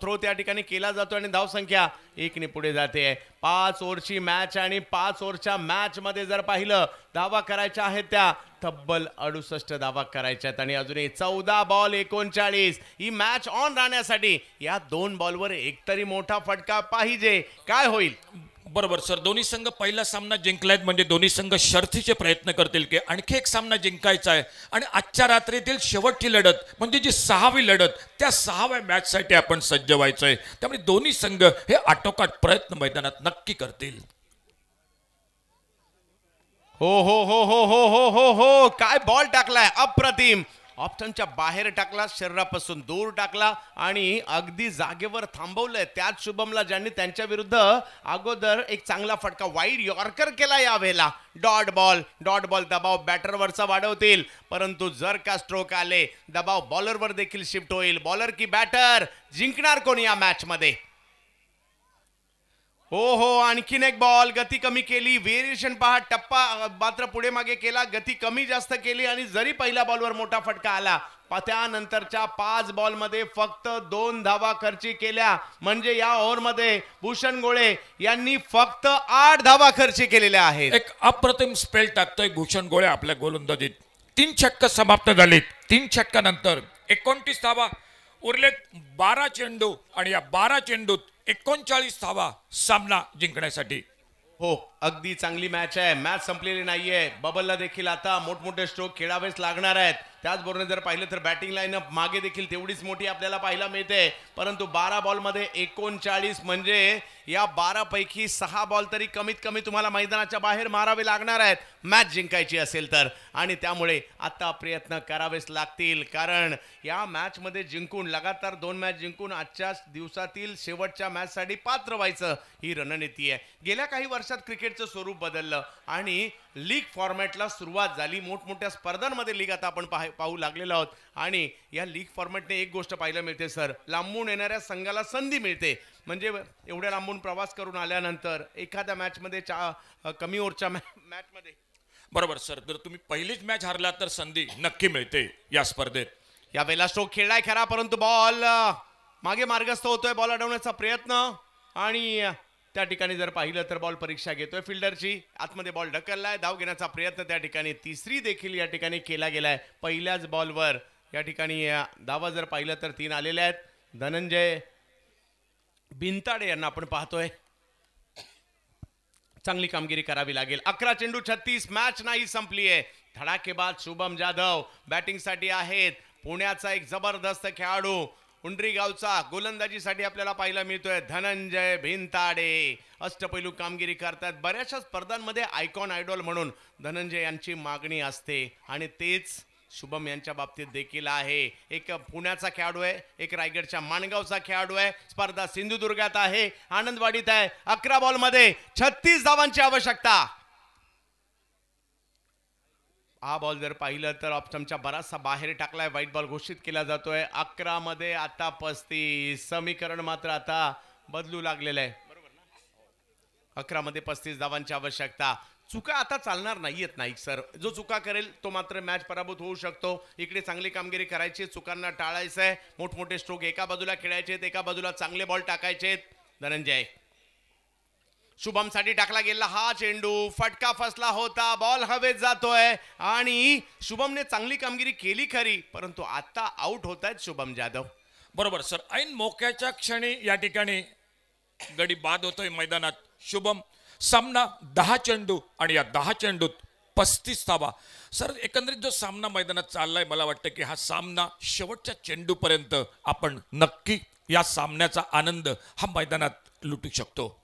[SPEAKER 1] थ्रो त्या ठिकाणी केला जातो आणि धावसंख्या 1 ने पुढे जाते. 5 ओव्हरची मॅच आणि 5 ओव्हरच्या मॅच मध्ये जर पाहिलं धावा करायच्या आहेत त्या तब्बल 68 धावा करायच्या आहेत. आणि अजूनही 14 बॉल 39. ही मॅच ऑन राहण्यासाठी या 2 बॉलवर एकतरी मोठा फटका पाहिजे. काय होईल?
[SPEAKER 3] बरोबर सर, दोन्ही संघ पहिला सामना जिंकलायत, म्हणजे दोन्ही संघ शर्थीचे प्रयत्न करतील की आणखी एक सामना जिंकायचा आहे. आणि आजच्या रात्रीतील शेवटची लढत म्हणजे जी 6वी लढत, त्या 6व्या मॅचसाठी आपण सज्ज व्हायचं आहे. त्यामुळे दोन्ही संघ हे आटोकाट प्रयत्न मैदानात नक्की करतील.
[SPEAKER 1] हो हो हो हो हो हो हो हो काय बॉल टाकलाय, अप्रतिम. ऑप्शनच्या बाहेर टाकला, शरीरापासून दूर टाकला आणि अगदी जागेवर थांबवलंय. त्याच शुभमला ज्यांनी त्यांच्या विरुद्ध अगोदर एक चांगला फटका वाईड यॉर्कर केला, या वेळेला डॉट बॉल दबाव बॅटरवरचा वाढवतील. परंतु जर का स्ट्रोक आले, दबाव बॉलरवर देखील शिफ्ट होईल. बॉलर की बॅटर, जिंकणार कोण या मॅच मध्ये? हो आणखीन एक बॉल, गती कमी केली, व्हेरिएशन पहा, टप्पा मात्र पुढे मागे केला, गती कमी जास्त केली आणि जरी पहिल्या बॉलवर मोठा फटका आला त्यानंतरच्या 5 बॉलमध्ये फक्त 2 धावा खर्ची केल्या. म्हणजे या ओव्हरमध्ये भूषण गोळे यांनी फक्त 8 धावा खर्ची केलेल्या आहेत.
[SPEAKER 3] एक अप्रतिम स्पेल टाकतोय भूषण गोळे आपल्या गोलंदाजीत. 3 षटकं समाप्त झालीत. 3 षटकानंतर 29 धावा, उरलेत 12 चेंडू आणि या 12 चेंडूत 39 धावा सामना जिंकण्यासाठी.
[SPEAKER 1] हो अगदी चांगली मॅच आहे. मॅच संपलेली नाहीये. बबलला देखील आता मोठमोठे स्ट्रोक खेळावेच लागणार आहेत. त्याचबरोबर जर पाहिलं तर बॅटिंग लाईनअप मागे देखील तेवढीच मोठी आपल्याला पाहायला मिळते. परंतु 12 बॉलमध्ये 39 म्हणजे या 12 पैकी 6 बॉल तरी कमीत कमी तुम्हाला मैदानाच्या बाहेर मारावे लागणार आहेत मॅच जिंकायची असेल तर. आणि त्यामुळे आता प्रयत्न करावेच लागतील, कारण या मॅच मध्ये जिंकून लगातार 2 मॅच जिंकून आजच्या दिवसातील शेवटच्या मॅच साठी पात्र व्हायचं ही रणनीती आहे. गेल्या काही वर्षात क्रिकेटचं स्वरूप बदललं आणि लीग फॉर्मॅटला सुरुवात झाली. मोठमोठ्या स्पर्धांमध्ये लीग आता आपण पाहू लागलेलो आहोत. आणि या लीग फॉर्मॅटने एक गोष्ट पाहायला मिळते सर, लांबून येणाऱ्या संघाला संधी मिळते. म्हणजे एवढ्या लांबून प्रवास करून आल्यानंतर एखाद्या मॅचमध्ये कमी ओव्हरच्या मॅचमध्ये
[SPEAKER 3] बरोबर सर, जर तुम्ही पहिलीच मॅच हारला तर संधी नक्की मिळते या स्पर्धेत.
[SPEAKER 1] या वेळेला स्ट्रोक खेळलाय खरा, परंतु बॉल मागे मार्गस्थ होतोय. बॉल अडवण्याचा प्रयत्न आणि त्या ठिकाणी जर पाहिलं तर बॉल परीक्षा घेतोय फिल्डरची. आतमध्ये बॉल ढकललाय. धाव घेण्याचा प्रयत्न त्या ठिकाणी तिसरी देखील या ठिकाणी केला गेलाय. पहिल्याच बॉलवर या ठिकाणी धावा जर पाहिलं तर 3 आलेल्या आहेत. धनंजय भिंताडे यांना आपण पाहतोय. चांगली कामगिरी करावी लागेल. 11 चेंडू 36, मॅच नाही संपली आहे. धडाकेबाज शुभम जाधव बॅटिंग साठी आहेत. पुण्याचा एक जबरदस्त खेळाडू उंडरी गावचा गोलंदाजीसाठी आपल्याला पाहायला मिळतोय धनंजय भिंताडे. अष्टपैलू कामगिरी करतात. बऱ्याचशा स्पर्धांमध्ये आयकॉन आयडॉल म्हणून धनंजय यांची मागणी असते आणि तेच शुभम यांच्या बाबतीत देखील आहे. एक पुण्याचा खेळाडू आहे, एक रायगडच्या माणगावचा खेळाडू आहे. स्पर्धा सिंधुदुर्गात आहे, आनंदवाडीत आहे. 11 बॉलमध्ये 36 धावांची आवश्यकता. हा बॉल जर पाहिलं तर ऑप्शनच्या बराचसा बाहेर टाकलाय. व्हाईट बॉल घोषित केला जातोय. 11 मध्ये आता 35. समीकरण मात्र आता बदलू लागलेलं आहे. 11 मध्ये 35 धावांची आवश्यकता. चुका आता चालणार नाहीयेत नाईक सर. जो चुका करेल तो मात्र मॅच पराभूत होऊ शकतो. इकडे चांगली कामगिरी करायची, चुकांना टाळायचं आहे. मोठमोठे स्ट्रोक एका बाजूला खेळायचे आहेत, एका बाजूला चांगले बॉल टाकायचे आहेत. धनंजय शुभम साठी टाकला गेला हा चेंडू, फटका फसला होता. बॉल हवेत जातोय आणि शुभमने चांगली कामगिरी केली खरी, परंतु आता आउट होत आहेत शुभम जाधव.
[SPEAKER 3] बरोबर सर, ऐन मोक्याच्या क्षणी या ठिकाणी गडी बाद होतोय मैदानात. शुभम सामना 10 चेंडू आणि या 10 चेंडूत 35 धावा. सर एकंदरीत जो सामना मैदानात चाललाय, मला वाटतं की हा सामना शेवटच्या चेंडूपर्यंत आपण नक्की या सामन्याचा आनंद हा मैदानात लुटू शकतो.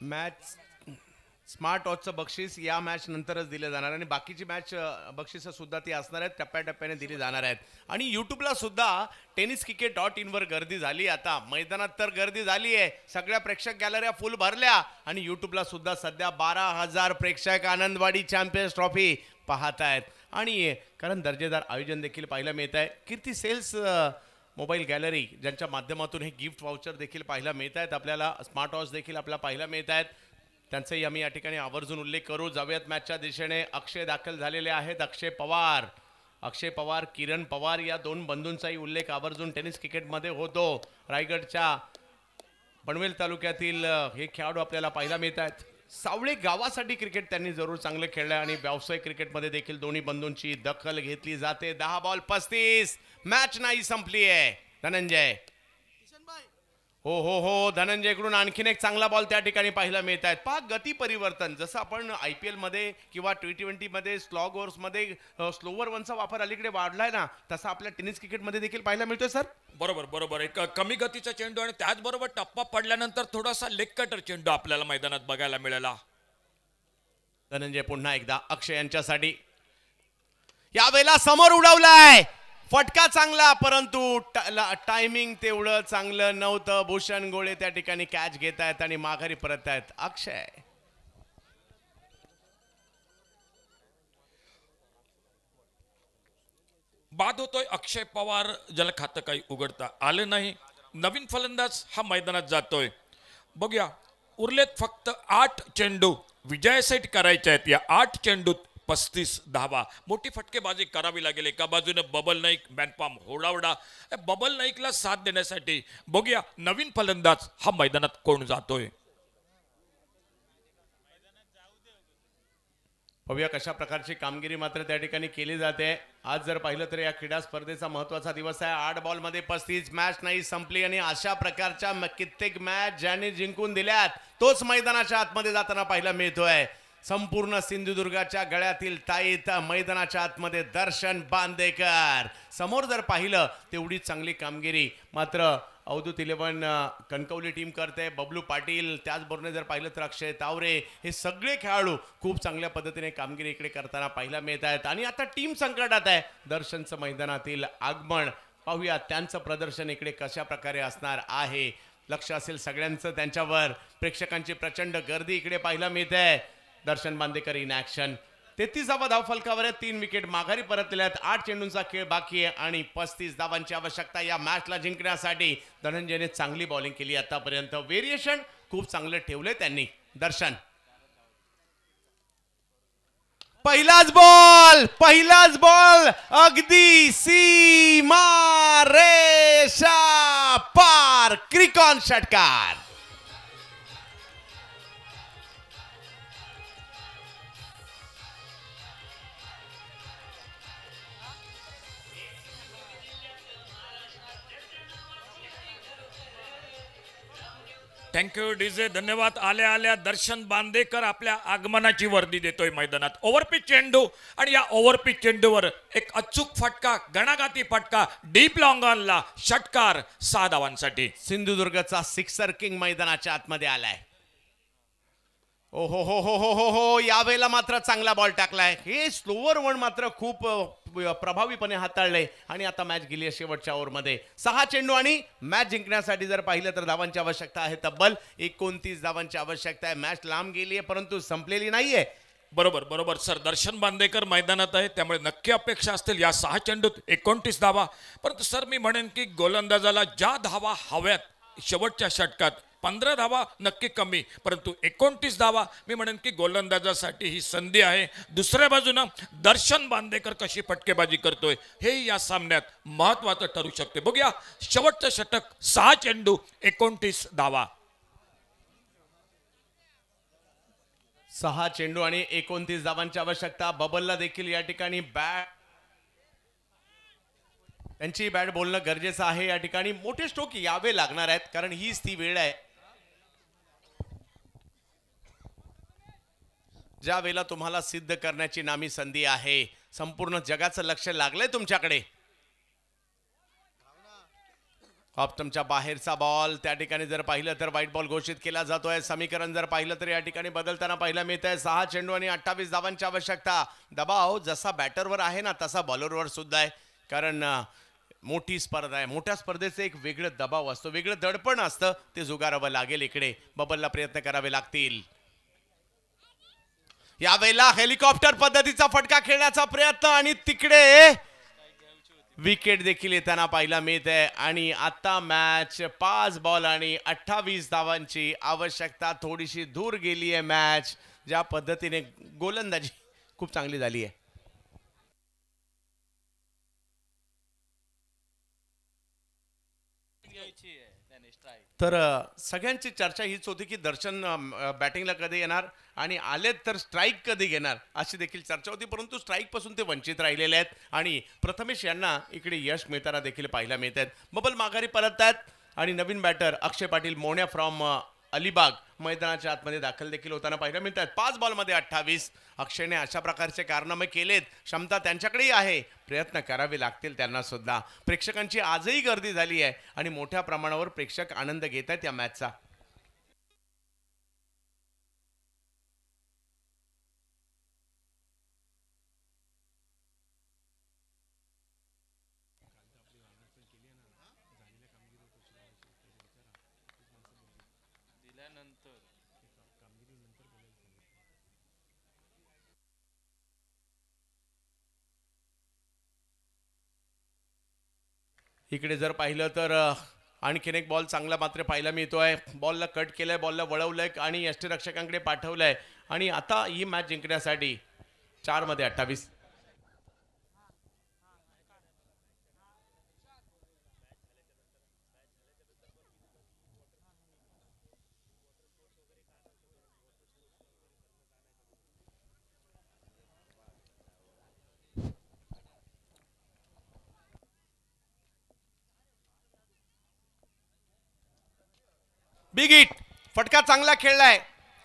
[SPEAKER 1] मॅच स्मार्ट वॉचचं बक्षीस या मॅच नंतरच दिले जाणार आणि बाकीची मॅच बक्षिसं सुद्धा ती असणार आहेत, टप्प्याटप्प्याने दिली जाणार आहेत. आणि यूट्यूबला सुद्धा tenniscricket.in वर गर्दी झाली. आता मैदानात तर गर्दी झाली आहे, सगळ्या प्रेक्षक गॅलऱ्या फुल भरल्या आणि यूट्यूबला सुद्धा सध्या 12,000 प्रेक्षक आनंदवाडी चॅम्पियन्स ट्रॉफी पाहत आहेत. आणि कारण दर्जेदार आयोजन देखील पाहायला मिळत आहे. कीर्ती सेल्स मोबाईल गॅलरी ज्यांच्या माध्यमातून हे गिफ्ट वाउचर देखील पाहायला मिळत आहेत आपल्याला, स्मार्ट वॉच देखील आपल्याला पाहायला मिळत आहेत. त्यांचाही आम्ही या ठिकाणी आवर्जून उल्लेख करू. जाऊयात मॅचच्या दिशेने. अक्षय दाखल झालेले आहेत. अक्षय पवार, किरण पवार या 2 बंधूंचाही उल्लेख आवर्जून टेनिस क्रिकेटमध्ये होतो. रायगडच्या पनवेल तालुक्यातील हे खेळाडू आपल्याला पाहायला मिळत आहेत. सावळे गावासाठी क्रिकेट त्यांनी जरूर चांगलं खेळलं आणि व्यावसायिक क्रिकेटमध्ये देखील दोन्ही बंधूंची दखल घेतली जाते. 10 बॉल 35, मॅच नाही संपली आहे. धनंजय हो धनंजयकडून आणखीन एक चांगला बॉल त्या ठिकाणी पाहायला मिळत आहेत. पहा गती परिवर्तन, जसं आपण IPL मध्ये किंवा T20 मध्ये स्लॉग ओव्हर्स मध्ये स्लोवर वनचा वापर अलीकडे वाढलाय ना, तसा आपल्या टेनिस क्रिकेटमध्ये देखील पाहायला मिळतोय सर.
[SPEAKER 3] बरोबर एक कमी गतीचा चेंडू आणि त्याचबरोबर टप्पा पडल्यानंतर थोडासा लेग कटर चेंडू आपल्याला मैदानात बघायला मिळाला.
[SPEAKER 1] धनंजय पुन्हा एकदा अक्षय यांच्यासाठी यावेळेला समोर उडवलाय. फटका चांगला, परंतु टायमिंग तेवढं चांगलं नव्हतं. भूषण गोळे त्या ठिकाणी कॅच घेत आहेत आणि माघारी परत आहेत. अक्षय
[SPEAKER 3] बाद होतोय अक्षय पवार, ज्याला खातं काही उघडता आलं नाही. नवीन फलंदाज हा मैदानात जातोय. बघूया, उरलेत फक्त 8 चेंडू विजयासाठी करायचे आहेत. या 8 चेंडूत 35 धावा. मोठी फटकेबाजी करावी लागेल. एका बाजूने बबल नाईक, मॅनपाम होडावडा. बबल नाईकला साथ देण्यासाठी बघूया नवीन फलंदाज हा मैदानात कोण जातोय.
[SPEAKER 1] बघूया कशा प्रकारची कामगिरी मात्र त्या ठिकाणी केली जाते. आज जर पाहिलं तर या क्रीडा स्पर्धेचा महत्वाचा दिवस आहे. 8 बॉलमध्ये 35. मॅच नाही संपली आणि अशा प्रकारच्या कित्येक मॅच ज्यांनी जिंकून दिल्यात तोच मैदानाच्या आतमध्ये जाताना पाहायला मिळतोय. संपूर्ण सिंधुदुर्गाच्या गळ्यातील ताईत मैदानाच्या आतमध्ये दर्शन बांदेकर. समोर जर पाहिलं तेवढी चांगली कामगिरी मात्र अवधूत 11 कणकवली टीम करते. बबलू पाटील, त्याचबरोबर जर पाहिलं तर अक्षय तावरे, हे सगळे खेळाडू खूप चांगल्या पद्धतीने कामगिरी इकडे करताना पाहायला मिळत आहेत. आणि आता टीम संकटात आहे. दर्शनचं मैदानातील आगमन पाहूया, त्यांचं प्रदर्शन इकडे कशा प्रकारे असणार आहे. लक्ष असेल सगळ्यांचं त्यांच्यावर. प्रेक्षकांची प्रचंड गर्दी इकडे पाहायला मिळते. दर्शन बांदेकर इन ऍक्शन. 33वा धाव फलकावर आहे. 3 विकेट माघारी परतलेल्या आहेत. 8 चेंडूंचा खेळ बाकी आहे आणि 35 धावांची आवश्यकता या मॅचला जिंकण्यासाठी. धनंजयने चांगली बॉलिंग केली आतापर्यंत. व्हेरिएशन खूप चांगलं ठेवलंय त्यांनी. दर्शन पहिलाच बॉल अगदी सीमा रेषा पार. क्रिकॉन षटकार.
[SPEAKER 3] थँक्यू डीजे, धन्यवाद. आल्या आल्या दर्शन बांदेकर आपल्या आगमनाची वर्दी देतोय मैदानात. ओव्हरपिच चेंडू आणि या ओव्हरपिच चेंडूवर एक अचूक फटका, गणाघाती फटका, डीप लॉंग ऑनला षटकार 6 धावांसाठी.
[SPEAKER 1] सिंधुदुर्गचा सिक्सर किंग मैदानाच्या आतमध्ये आलाय. ओ हो हो हो हो हो हो, यावेळेला मात्र चांगला बॉल टाकलाय. हे स्लोवर वन मात्र खूप प्रभावीपणे हाताळले आणि आता मॅच गेली आहे शेवटच्या ओव्हरमध्ये. 6 चेंडू आणि मॅच जिंकण्यासाठी जर पाहिलं तर धावांची आवश्यकता आहे. तब्बल 29 धावांची आवश्यकता आहे. मॅच लांब गेली आहे परंतु संपलेली नाहीये.
[SPEAKER 3] बरोबर सर. दर्शन बांदेकर मैदानात आहे त्यामुळे नक्की अपेक्षा असतील या 6 चेंडूत 29 धावा. परंतु सर मी म्हणेन की गोलंदाजाला ज्या धावा हव्यात शेवटच्या षटकात, 15 धावा नक्की कमी, परंतु 29 धावा मी म्हणेन की गोलंदाजासाठी ही संधी आहे. दुसऱ्या बाजूनं दर्शन बांदेकर कशी फटकेबाजी करतोय हे या सामन्यात महत्वाचं ठरू शकते. बघूया शेवटचं षटक. 6 चेंडू 29 धावा.
[SPEAKER 1] 6 चेंडू आणि 29 धावांची आवश्यकता. बबलला देखील या ठिकाणी त्यांची बॅट बोलणं गरजेचं आहे. या ठिकाणी मोठे स्ट्रोक यावे लागणार आहेत कारण हीच ती वेळ आहे ज्या वेळेला तुम्हाला सिद्ध करण्याची नामी संधी आहे. संपूर्ण जगाचं लक्ष लागलंय तुमच्याकडे. ऑप्टमच्या बाहेरचा बॉल त्या ठिकाणी जर पाहिलं तर व्हाईट बॉल घोषित केला जातोय. समीकरण जर पाहिलं तर या ठिकाणी बदलताना पाहायला मिळत आहे. 6 चेंडू आणि 28 धावांची आवश्यकता. दबाव जसा बॅटरवर आहे ना तसा बॉलरवर सुद्धा आहे कारण मोठी स्पर्धा आहे. मोठ्या स्पर्धेचं एक वेगळं दबाव असतो, वेगळं दडपण असतं, ते जुगारावं लागेल. इकडे बबलला प्रयत्न करावे लागतील. यावेळेला हेलिकॉप्टर पद्धतीचा फटका खेळण्याचा प्रयत्न आणि तिकडे विकेट देखील येताना पाहायला मिळते. आणि आता मॅच 5 बॉल आणि 28 धावांची आवश्यकता. थोडीशी दूर गेली आहे मॅच. ज्या पद्धतीने गोलंदाजी खूप चांगली झाली आहे. तर सगळ्यांची चर्चा हीच होती की दर्शन बॅटिंगला कधी येणार आणि आलेत तर स्ट्राईक कधी घेणार अशी देखील चर्चा होती. परंतु स्ट्राईक पासून ते वंचित राहिलेले आहेत आणि प्रथमेश यांना इकडे यश मिळताना देखील पाहायला मिळत आहेत. बबल माघारी परत आहेत आणि नवीन बॅटर अक्षय पाटील मोन्या फ्रॉम अलिबाग मैदानाच्या आतमध्ये दाखल देखील होताना पाहायला मिळतात. 5 बॉलमध्ये 28. अक्षयने अशा प्रकारचे कारनामे केलेत. क्षमता त्यांच्याकडेही आहे, प्रयत्न करावे लागतील त्यांना सुद्धा. प्रेक्षकांची आजही गर्दी झाली आहे आणि मोठ्या प्रमाणावर प्रेक्षक आनंद घेत आहेत या मॅचचा. इकडे जर पाहिलं तर आणखीन एक बॉल चांगला मात्र पाहायला मिळतोय. बॉलला कट केलंय, बॉलला वळवलंय आणि यष्टीरक्षकांकडे पाठवलंय आणि आता ही मॅच जिंकण्यासाठी 4 मध्ये 28. बिग हिट, फटका चांगला खेळलाय.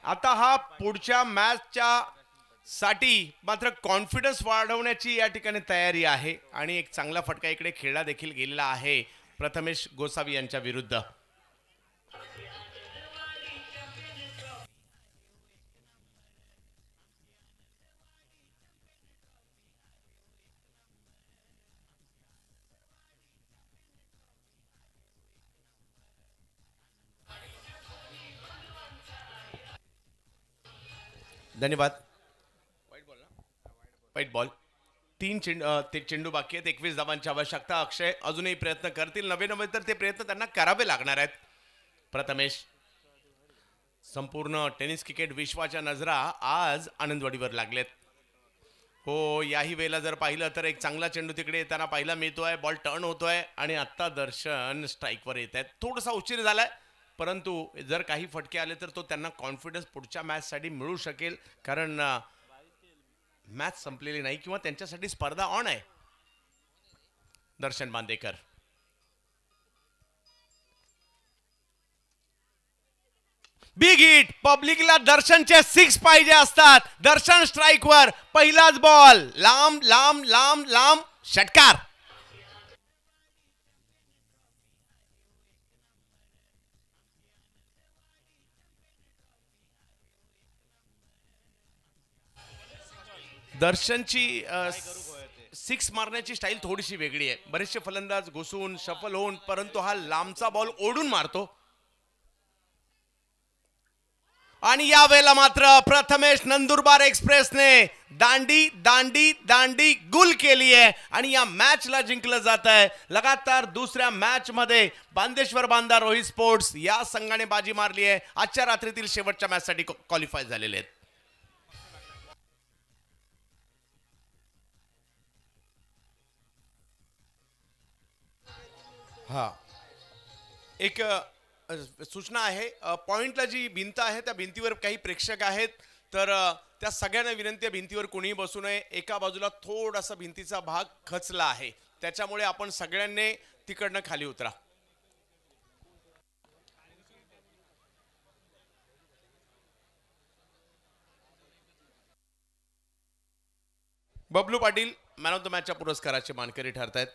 [SPEAKER 1] आता हा पुढच्या मॅचच्या साठी मात्र कॉन्फिडन्स वाढवण्याची या ठिकाणी तयारी आहे आणि एक चांगला फटका इकडे खेळला देखील गेलेला आहे प्रथमेश गोसावी यांच्या विरुद्ध. धन्यवाद. वाईट बॉल. 3 चेंडू बाकी आहेत. 21 धावांची आवश्यकता. अक्षय अजूनही प्रयत्न करतील. नवे तर ते प्रयत्न त्यांना करावे लागणार आहेत. प्रथमेश. संपूर्ण टेनिस क्रिकेट विश्वाच्या नजरा आज आनंदवाडीवर लागलेत. हो, याही वेळेला जर पाहिलं तर एक चांगला चेंडू तिकडे येताना पाहायला मिळतोय. बॉल टर्न होतोय आणि आता दर्शन स्ट्राईकवर येत आहेत. थोडासा उशीर झालाय परंतु जर काही फटके आले तर तो त्यांना कॉन्फिडन्स पुढच्या मॅचसाठी मिळू शकेल कारण मॅच संपलेली नाही किंवा त्यांच्यासाठी स्पर्धा ऑन आहे. दर्शन बांदेकर. Big hit. पब्लिकला दर्शनचे 6 पाहिजे असतात. दर्शन स्ट्राईकवर. पहिलाच बॉल लांब लांब लांब लांब षटकार. दर्शनची 6 मारण्याची स्टाईल थोडीशी वेगळी आहे. बरेचसे फलंदाज घुसून शफल होऊन परंतु हा लांबचा बॉल ओढून मारतो आणि या वेळेला मात्र प्रथमेश नंदुरबार एक्सप्रेसने दांडी दांडी दांडी गुल केली आहे आणि या मॅचला जिंकलं जात आहे. लगातार दुसऱ्या मॅच मध्ये बांदेश्वर बांदा रोहित स्पोर्ट्स या संघाने बाजी मारली आहे. आजच्या रात्रीतील शेवटच्या मॅच साठी क्वालिफाय झालेले आहेत. हा एक सूचना आहे. पॉइंटला जी भिंत आहे त्या भिंतीवर काही प्रेक्षक आहेत तर त्या सगळ्यांना विनंती आहे भिंतीवर कोणीही बसू नये. एका बाजूला थोडासा भिंतीचा भाग खचला आहे त्याच्यामुळे आपण सगळ्यांनी तिकडनं खाली उतरा. Bablu Patil man of the मॅचच्या पुरस्काराचे मानकरी ठरत आहेत.